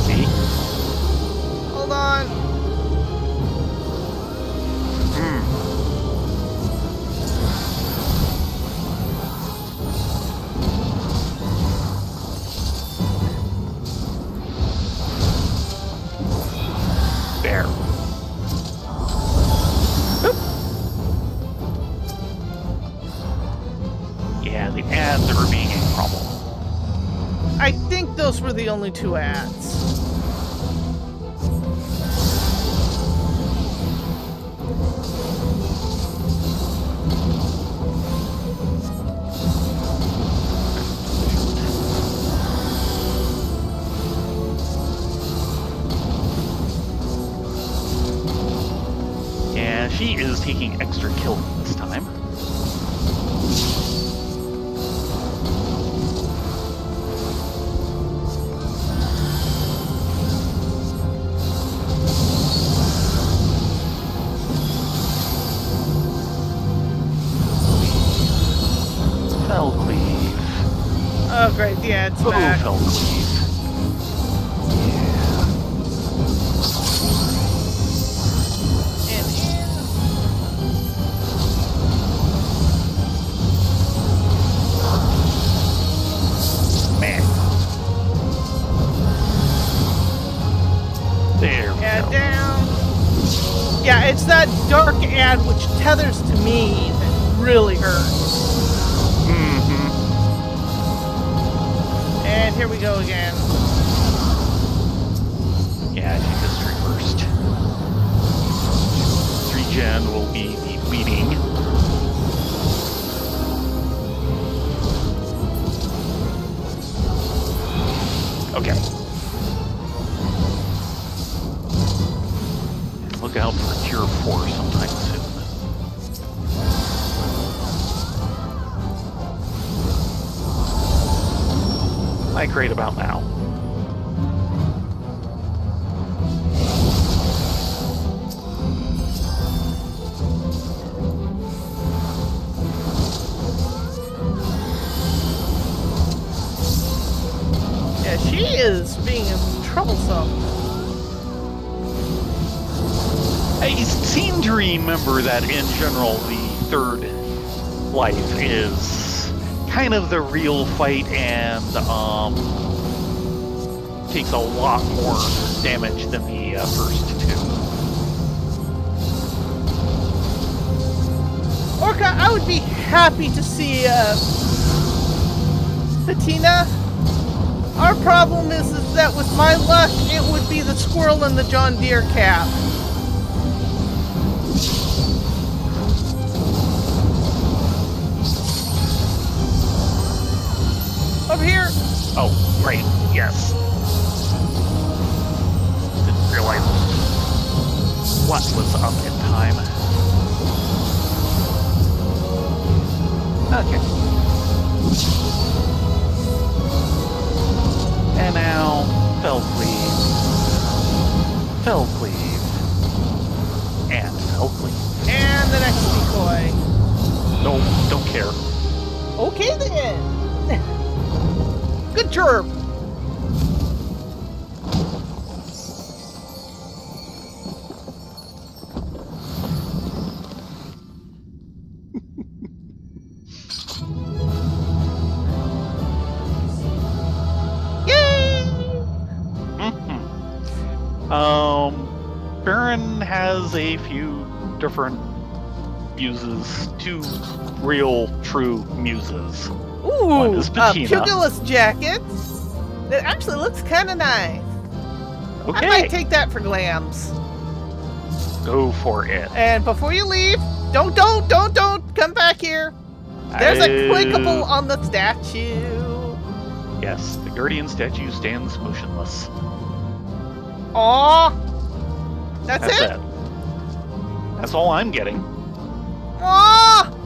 See? were the only 2 ads. Yeah, she is taking extra killing this time. Fell cleave. Oh, great. Yeah, it's back. Fell cleave. Yeah, it's that dark ad which tethers to me that really hurts. Mm-hmm. And here we go again. Yeah, she just reversed. 3-gen will be the bleeding. Okay. Look out for Cure 4 sometime soon. Like right about now. Yeah, she is being troublesome. I seem to remember that in general the third life is kind of the real fight and takes a lot more damage than the first 2. Orca, I would be happy to see Patina. Our problem is that with my luck, it would be the squirrel and the John Deere cap. Over here. Oh, right, yes. Didn't realize what was up in time. Okay. And now, fell cleave, and fell cleave. And the next decoy. No, don't care. Okay then. Good job. Baron has a few different muses, 2 real, true muses. Ooh, One is a Patina. pugilist jacket that actually looks kind of nice. Okay, I might take that for glams. go for it. And before you leave, don't come back here. There's a clickable on the statue. Yes, the Guardian statue stands motionless. Aw. That's it? That's all I'm getting. Aw.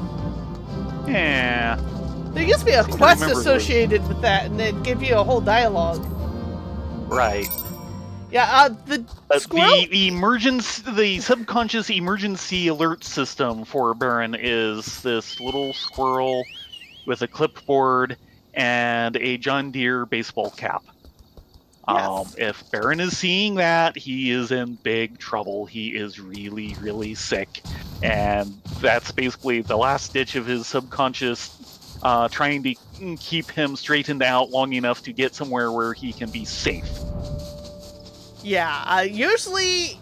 Yeah. There used to be a seem to quest remember associated with that, and they'd give you a whole dialogue. Right. Yeah, the squirrel? The subconscious emergency alert system for Baron is this little squirrel with a clipboard and a John Deere baseball cap. Yes. If Baron is seeing that, he is in big trouble. He is really, really sick. And that's basically the last ditch of his subconscious trying to keep him straightened out long enough to get somewhere where he can be safe. Yeah, usually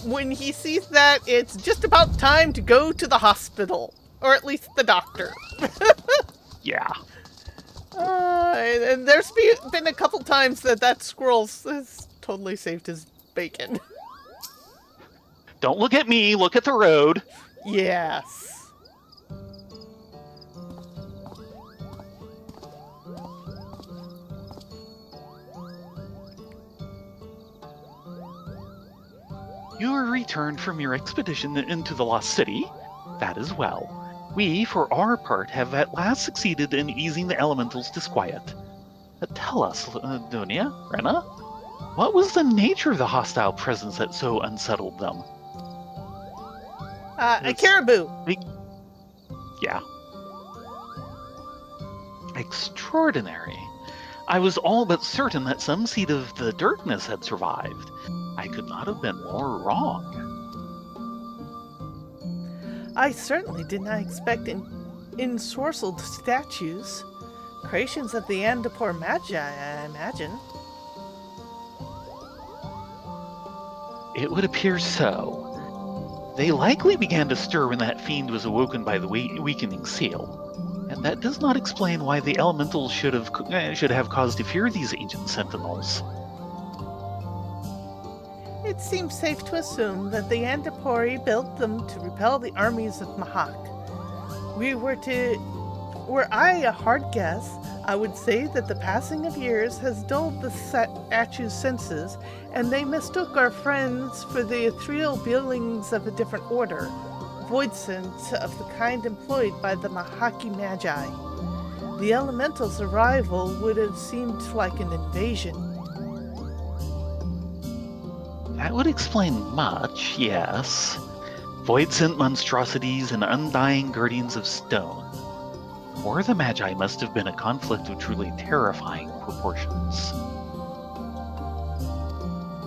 when he sees that, it's just about time to go to the hospital. Or at least the doctor. Yeah. And there's been a couple times that squirrel has totally saved his bacon. Don't look at me, look at the road. Yes. You are returned from your expedition into the Lost City. That is well. We, for our part, have at last succeeded in easing the elemental's disquiet. Tell us, Dunia, Rena, what was the nature of the hostile presence that so unsettled them? A caribou. Yeah. Extraordinary. I was all but certain that some seed of the darkness had survived. I could not have been more wrong. I certainly did not expect ensorcelled statues. Creations of the Andapor Magi, I imagine. It would appear so. They likely began to stir when that fiend was awoken by the weakening seal. And that does not explain why the elementals should have cause to fear these ancient sentinels. It seems safe to assume that the Andapori built them to repel the armies of Mahak. Were I a hard guess, I would say that the passing of years has dulled the statue's senses, and they mistook our friends for the ethereal beings of a different order, void sense of the kind employed by the Mahaki Magi. The elemental's arrival would have seemed like an invasion. That would explain much, yes. Void-sent monstrosities and undying guardians of stone. Or the Magi must have been a conflict of truly terrifying proportions.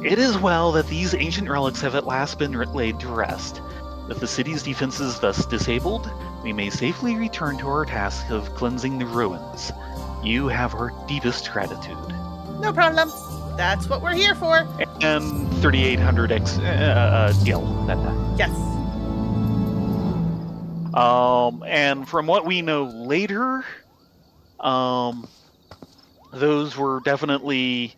It is well that these ancient relics have at last been laid to rest. With the city's defenses thus disabled, we may safely return to our task of cleansing the ruins. You have our deepest gratitude. No problem. That's what we're here for. And 3,800 deal. Yes. And from what we know later, those were definitely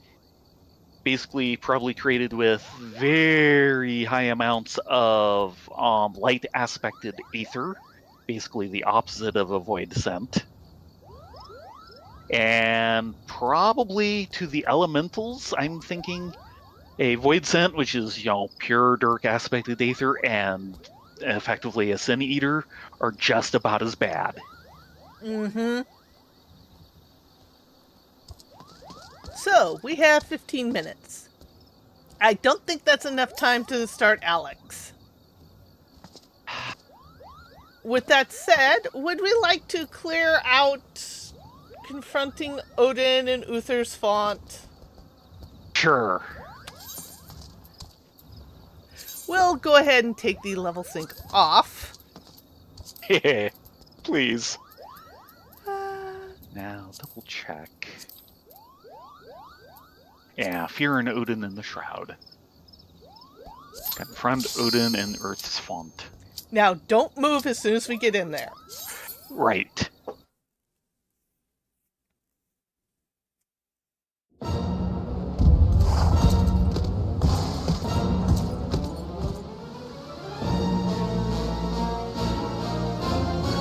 basically probably created with very high amounts of light aspected aether, basically the opposite of a void scent. And probably to the elementals, I'm thinking a void scent, which is, pure dark aspected aether, and effectively a sin eater, are just about as bad. Mm-hmm. So, we have 15 minutes. I don't think that's enough time to start Alex. With that said, would we like to clear out confronting Odin and Uther's font? Sure. We'll go ahead and take the level sync off. Please. Now, double check. Yeah, fear and Odin in the shroud. Confront Odin and Earth's font. Now, don't move as soon as we get in there. Right.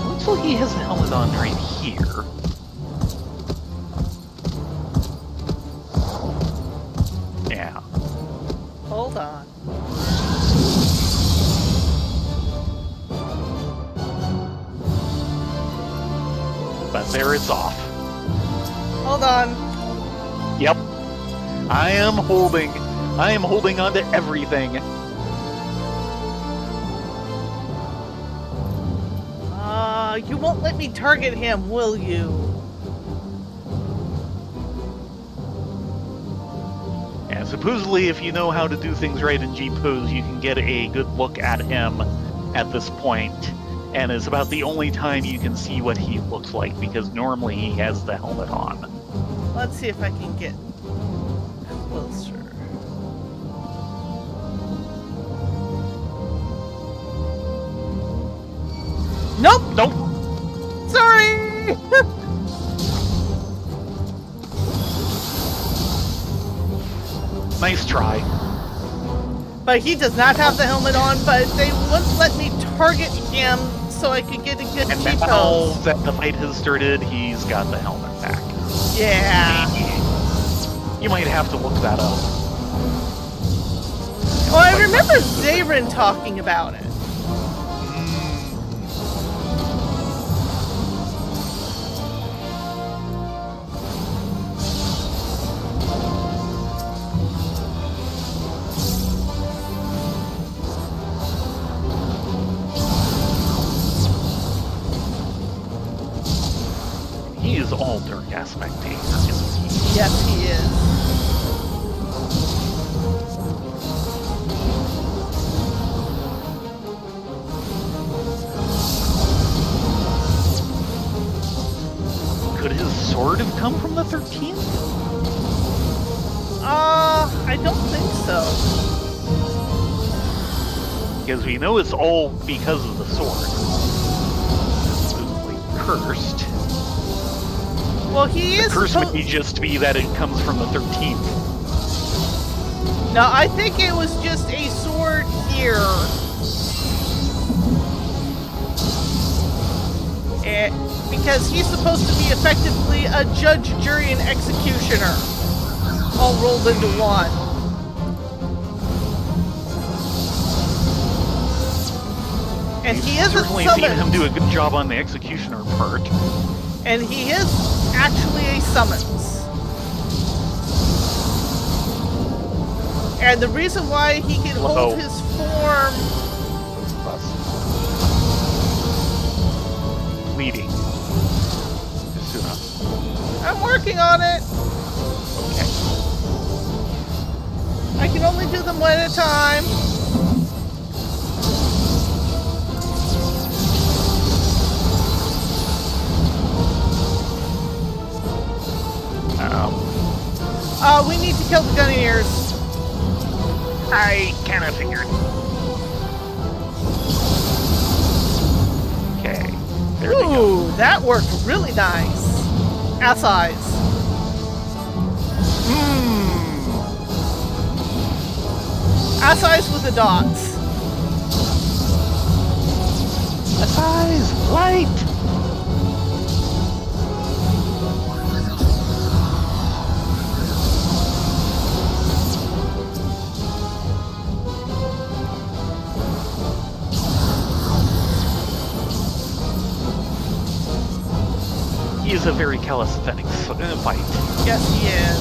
Looks like he has the helmet on right here. Yeah. Hold on. But there it's off. Hold on. Yep. I am holding on to everything. You won't let me target him, will you? Yeah, supposedly if you know how to do things right in G-Pose, you can get a good look at him at this point, and it's about the only time you can see what he looks like, because normally he has the helmet on. Let's see if I can get closer. Nope! Nope! Sorry! Nice try. But he does not have the helmet on, but they wouldn't let me target him so I could get a good And T-pose. now that the fight has started, he's got the helmet back. Yeah. You might have to look that up. Well, I remember Zarin talking about it. He is all Dark Aspect Taser. Yes, he is. Could his sword have come from the 13th? I don't think so. Because we know it's all because of the sword. Supposedly cursed. Well, he is The curse supposed... may just be that it comes from the 13th. No, I think it was just a sword here. Because he's supposed to be effectively a judge, jury, and executioner. All rolled into one. And he isn't certainly seen summoned. him do a good job on the executioner part. And he is actually a summons. And the reason why he can hold his form... Bleeding. Kasuna. I'm working on it. Okay. I can only do them one at a time. We need to kill the Gunniers. I kind of figured. Okay. There they go. Ooh, that worked really nice. Ass eyes. Ass eyes with the dots. Ass eyes! Light! He is a very calisthenic fight. Yes, he is.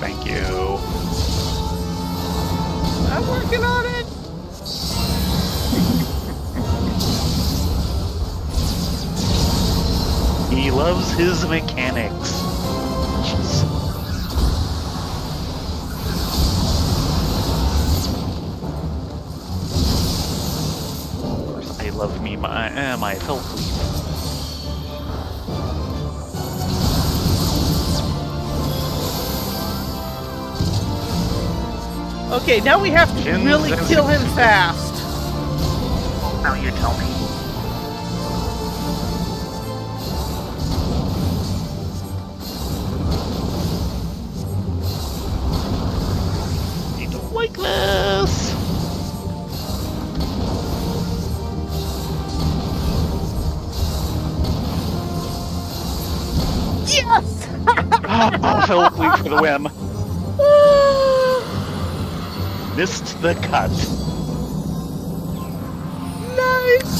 Thank you. I'm working on it. He loves his mechanics. Jeez. Of course, I love me my felt leaf. Okay, now we have to Shins really and kill him sixes. fast. Now you tell me. I don't like this. Yes! Oh, felt leaf for the win. Missed the cut. Nice!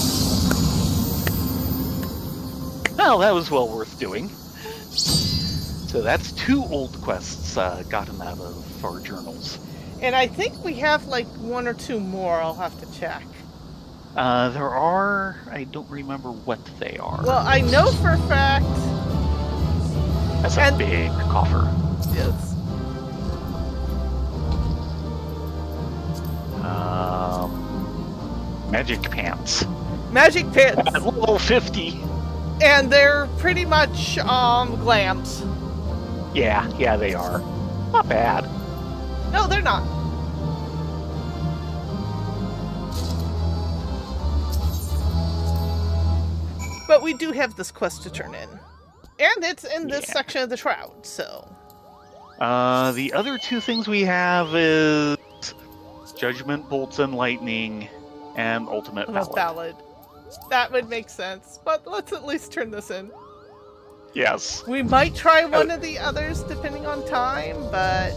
Well, that was well worth doing. So that's 2 old quests gotten out of our journals. And I think we have like 1 or 2 more. I'll have to check. There are... I don't remember what they are. Well, I know for a fact... That's a big coffer. Yes. Magic pants. Magic pants. At level 50. And they're pretty much, glams. Yeah, they are. Not bad. No, they're not. But we do have this quest to turn in. And it's in this Yeah. section of the Shroud, so... The other two things we have is Judgment, Bolts, and Lightning, and Ultimate Ballad. Ballad. That would make sense, but let's at least turn this in. Yes. We might try one of the others depending on time, but...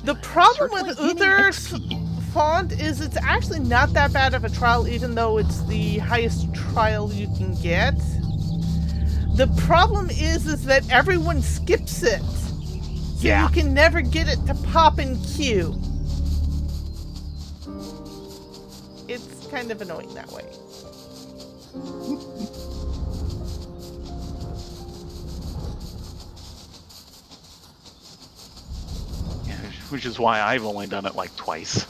The problem with Uther's font is it's actually not that bad of a trial, even though it's the highest trial you can get. The problem is that everyone skips it. So you can never get it to pop in queue. It's kind of annoying that way. Which is why I've only done it like twice.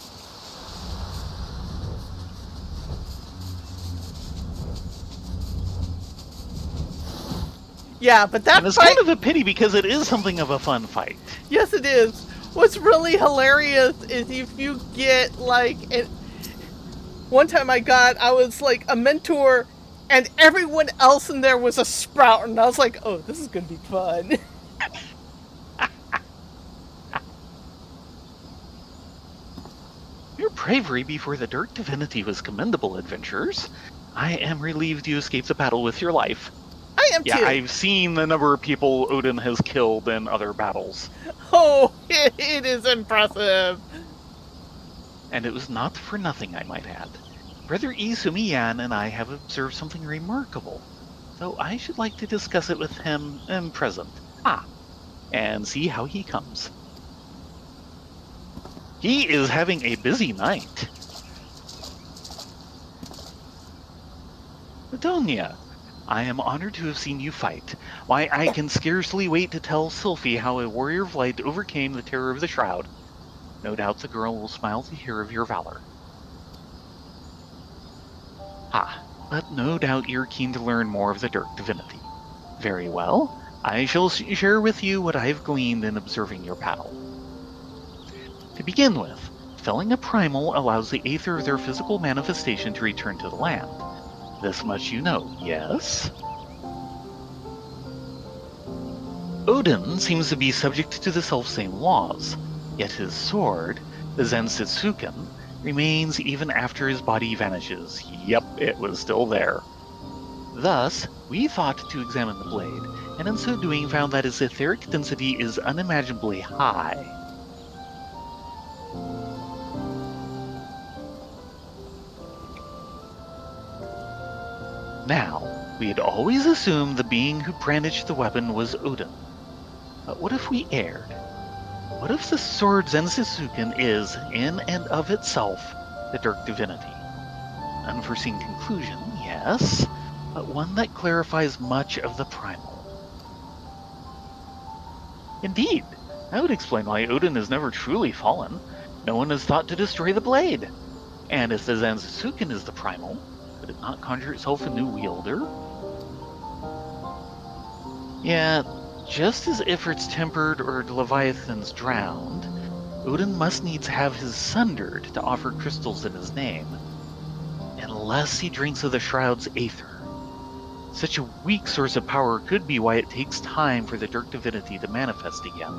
Yeah, but that and it's fight... kind of a pity because it is something of a fun fight. Yes, it is. What's really hilarious is if you get, like... One time I was, like, a mentor, and everyone else in there was a sprout, and I was like, oh, this is gonna be fun. Your bravery before the Dark Divinity was commendable, adventurers. I am relieved you escaped the battle with your life. I am too. Yeah, I've seen the number of people Odin has killed in other battles. Oh, it is impressive. And it was not for nothing, I might add. Brother Isumiyan and I have observed something remarkable, though I should like to discuss it with him in present. And see how he comes. He is having a busy night. Adonia, I am honored to have seen you fight. Why, I can scarcely wait to tell Sylphie how a warrior of light overcame the terror of the Shroud. No doubt the girl will smile to hear of your valor. But no doubt you're keen to learn more of the Dark Divinity. Very well, I shall share with you what I have gleaned in observing your battle. To begin with, felling a primal allows the aether of their physical manifestation to return to the land. This much you know, yes? Odin seems to be subject to the selfsame laws, yet his sword, the Zensitsuken, remains even after his body vanishes. Yep, it was still there. Thus, we thought to examine the blade, and in so doing found that its etheric density is unimaginably high. Now, we had always assumed the being who brandished the weapon was Odin. But what if we erred? What if the sword Zensitsuken is, in and of itself, the Dark Divinity? Unforeseen conclusion, yes, but one that clarifies much of the primal. Indeed, that would explain why Odin has never truly fallen. No one has thought to destroy the blade. And if the Zensitsuken is the primal, could it not conjure itself a new wielder? Yet, just as Ifrit's tempered or Leviathan's drowned, Odin must needs have his sundered to offer crystals in his name, unless he drinks of the Shroud's aether. Such a weak source of power could be why it takes time for the Dark Divinity to manifest again.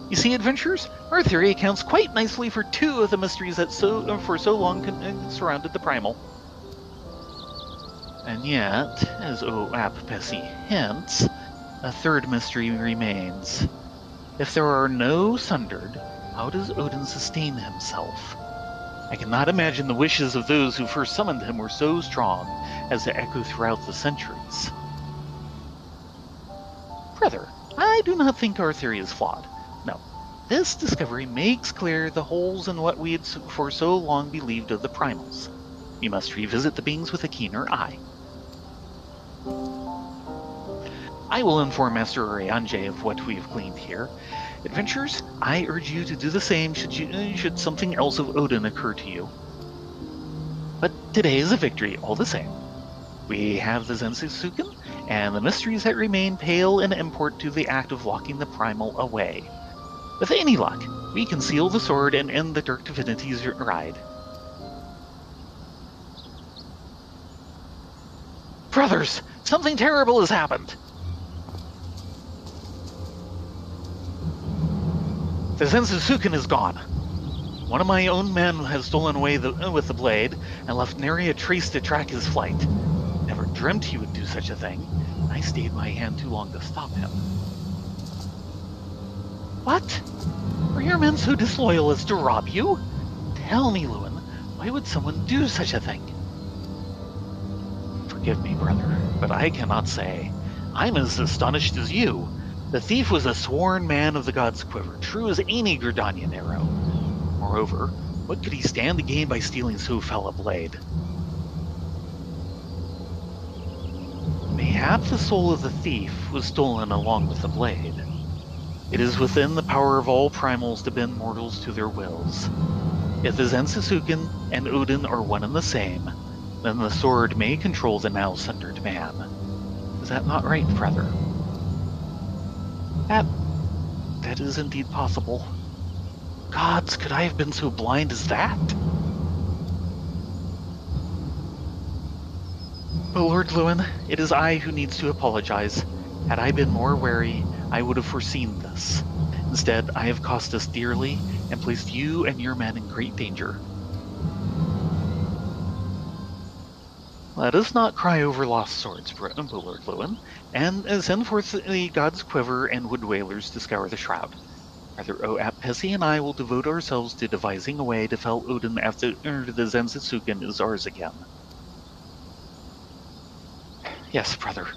You see, adventurers, our theory accounts quite nicely for two of the mysteries that for so long surrounded the primal. And yet, as Oap Bessie hints, a third mystery remains. If there are no sundered, how does Odin sustain himself? I cannot imagine the wishes of those who first summoned him were so strong as to echo throughout the centuries. Brother, I do not think our theory is flawed. No, this discovery makes clear the holes in what we had for so long believed of the primals. We must revisit the beings with a keener eye. I will inform Master Urianger of what we have gleaned here. Adventurers, I urge you to do the same should something else of Odin occur to you. But today is a victory, all the same. We have the Zensitsuken, and the mysteries that remain pale in import to the act of locking the primal away. With any luck, we can seal the sword and end the Dark Divinity's ride. Brothers, something terrible has happened. The Zensusuken is gone. One of my own men has stolen away with the blade and left nary a trace to track his flight. Never dreamt he would do such a thing. I stayed my hand too long to stop him. What? Were your men so disloyal as to rob you? Tell me, Lewin, why would someone do such a thing? Forgive me, brother, but I cannot say. I'm as astonished as you. The thief was a sworn man of the god's quiver, true as any Gridanian arrow. Moreover, what could he stand to gain by stealing so foul a blade? Mayhap the soul of the thief was stolen along with the blade. It is within the power of all primals to bend mortals to their wills. If the Zensusuken and Odin are one and the same, then the sword may control the now sundered man. Is that not right, brother? That is indeed possible. Gods, could I have been so blind as that? Oh, Lord Lewin, it is I who needs to apologize. Had I been more wary, I would have foreseen this. Instead, I have cost us dearly and placed you and your men in great danger. Let us not cry over lost swords, Lord Lewin, and send forth the god's quiver and wood wailers to scour the shroud. Rather, Pessy and I will devote ourselves to devising a way to fell Odin after the Zensusuken is ours again. Yes, brother.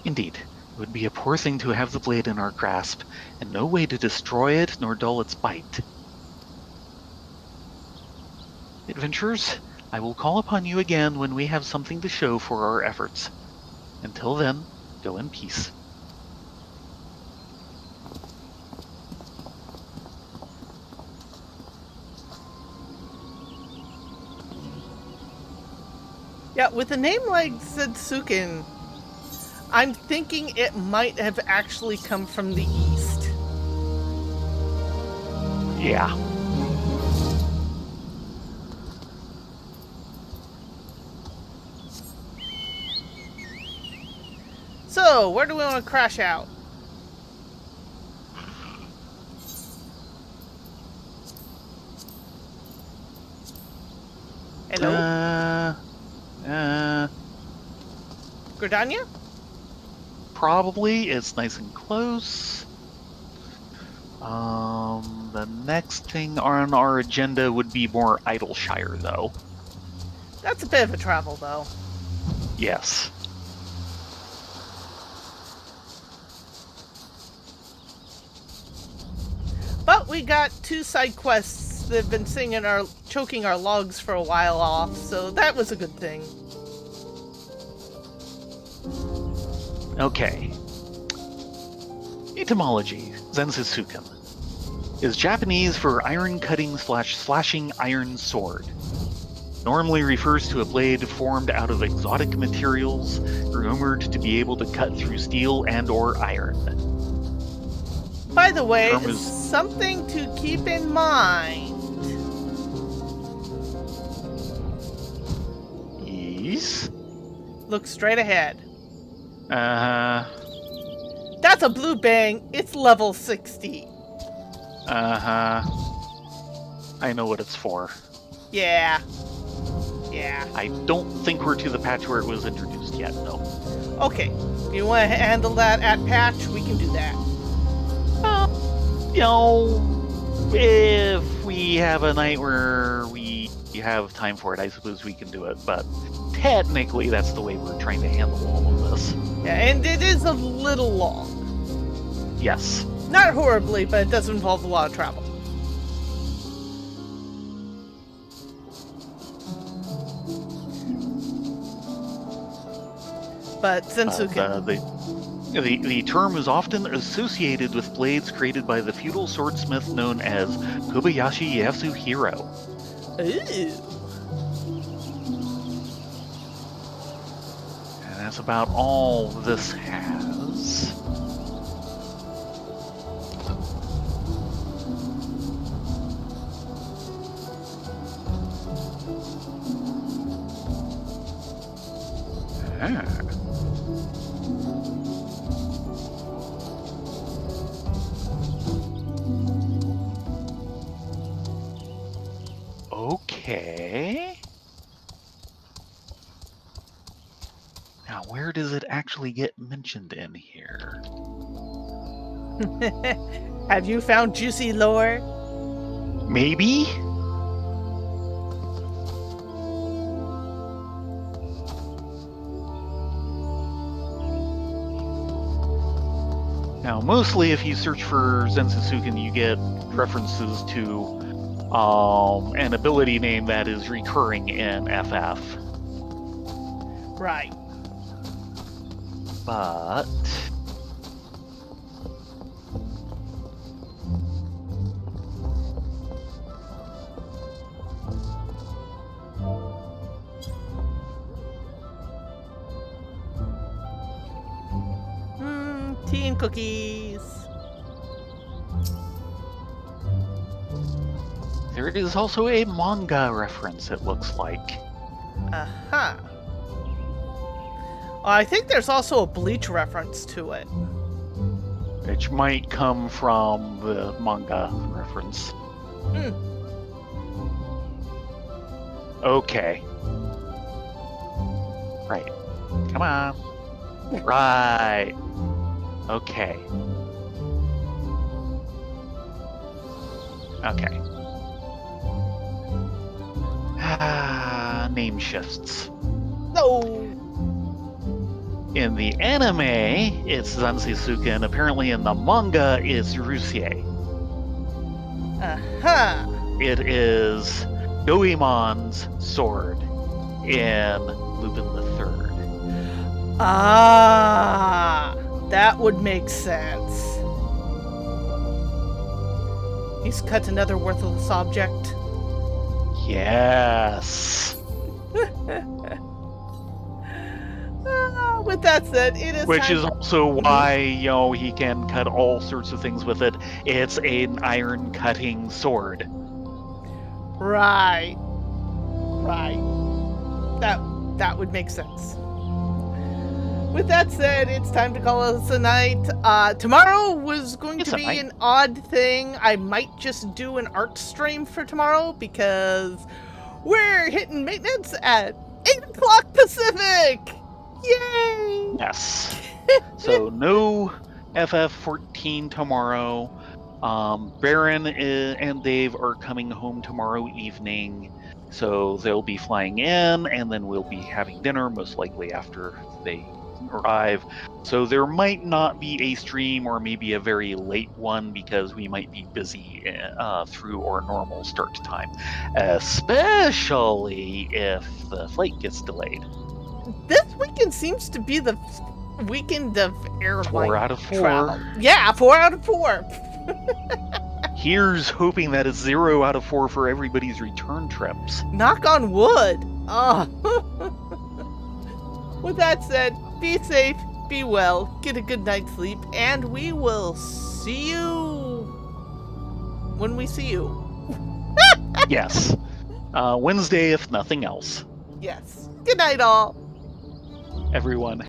Indeed, it would be a poor thing to have the blade in our grasp, and no way to destroy it nor dull its bite. Adventurers, I will call upon you again when we have something to show for our efforts. Until then, go in peace. Yeah, with a name like Zensuken, I'm thinking it might have actually come from the east. Yeah. So, where do we want to crash out? Hello? Gridania? Probably. It's nice and close. The next thing on our agenda would be more Idleshire, though. That's a bit of a travel, though. Yes. But we got 2 side quests that have been choking our logs for a while off, so that was a good thing. Okay. Etymology, Zensusuken, is Japanese for iron-cutting/slashing iron sword. Normally refers to a blade formed out of exotic materials, rumored to be able to cut through steel and or iron. By the way, something to keep in mind. Yes? Look straight ahead. Uh-huh. That's a blue bang. It's level 60. Uh-huh. I know what it's for. Yeah. Yeah. I don't think we're to the patch where it was introduced yet, though. Okay. If you want to handle that at patch, we can do that. You know, if we have a night where we have time for it, I suppose we can do it, but technically that's the way we're trying to handle all of this. Yeah, and it is a little long. Yes. Not horribly, but it does involve a lot of travel. But Zensuken. The term is often associated with blades created by the feudal swordsmith known as Kobayashi Yasuhiro. Ooh. And that's about all this has. Okay. Now, where does it actually get mentioned in here? Have you found juicy lore? Maybe? Now, mostly if you search for Zensusuken, you get references to an ability name that is recurring in FF. Right. But... Tea and cookies. there is also a manga reference, it looks like. Uh-huh. I think there's also a Bleach reference to it. Which might come from the manga reference. Okay. Right. Come on. Right. Okay. Okay. Name shifts. No. In the anime, it's Zanshisuken. Apparently in the manga, it's Eorzea. Uh-huh. It is Goemon's sword in Lupin III. Ah, that would make sense. He's cut another worthless object. Yes. With that said, it is Which time- is also why, he can cut all sorts of things with it. It's an iron cutting sword. Right. That would make sense. With that said, it's time to call us a night. Tomorrow was going to be an odd thing. I might just do an art stream for tomorrow because we're hitting maintenance at 8 o'clock Pacific. Yay! Yes. So no FF14 tomorrow. Baron and Dave are coming home tomorrow evening. So they'll be flying in, and then we'll be having dinner, most likely after they arrive. So there might not be a stream, or maybe a very late one, because we might be busy through our normal start time, especially if the flight gets delayed. This weekend seems to be the weekend of airline 4 out of 4. travel. Yeah, 4 out of 4. Here's hoping that it's 0 out of 4 for everybody's return trips. Knock on wood. With that said, be safe, be well, get a good night's sleep, and we will see you when we see you. Yes. Wednesday, if nothing else. Yes. Good night, all. Everyone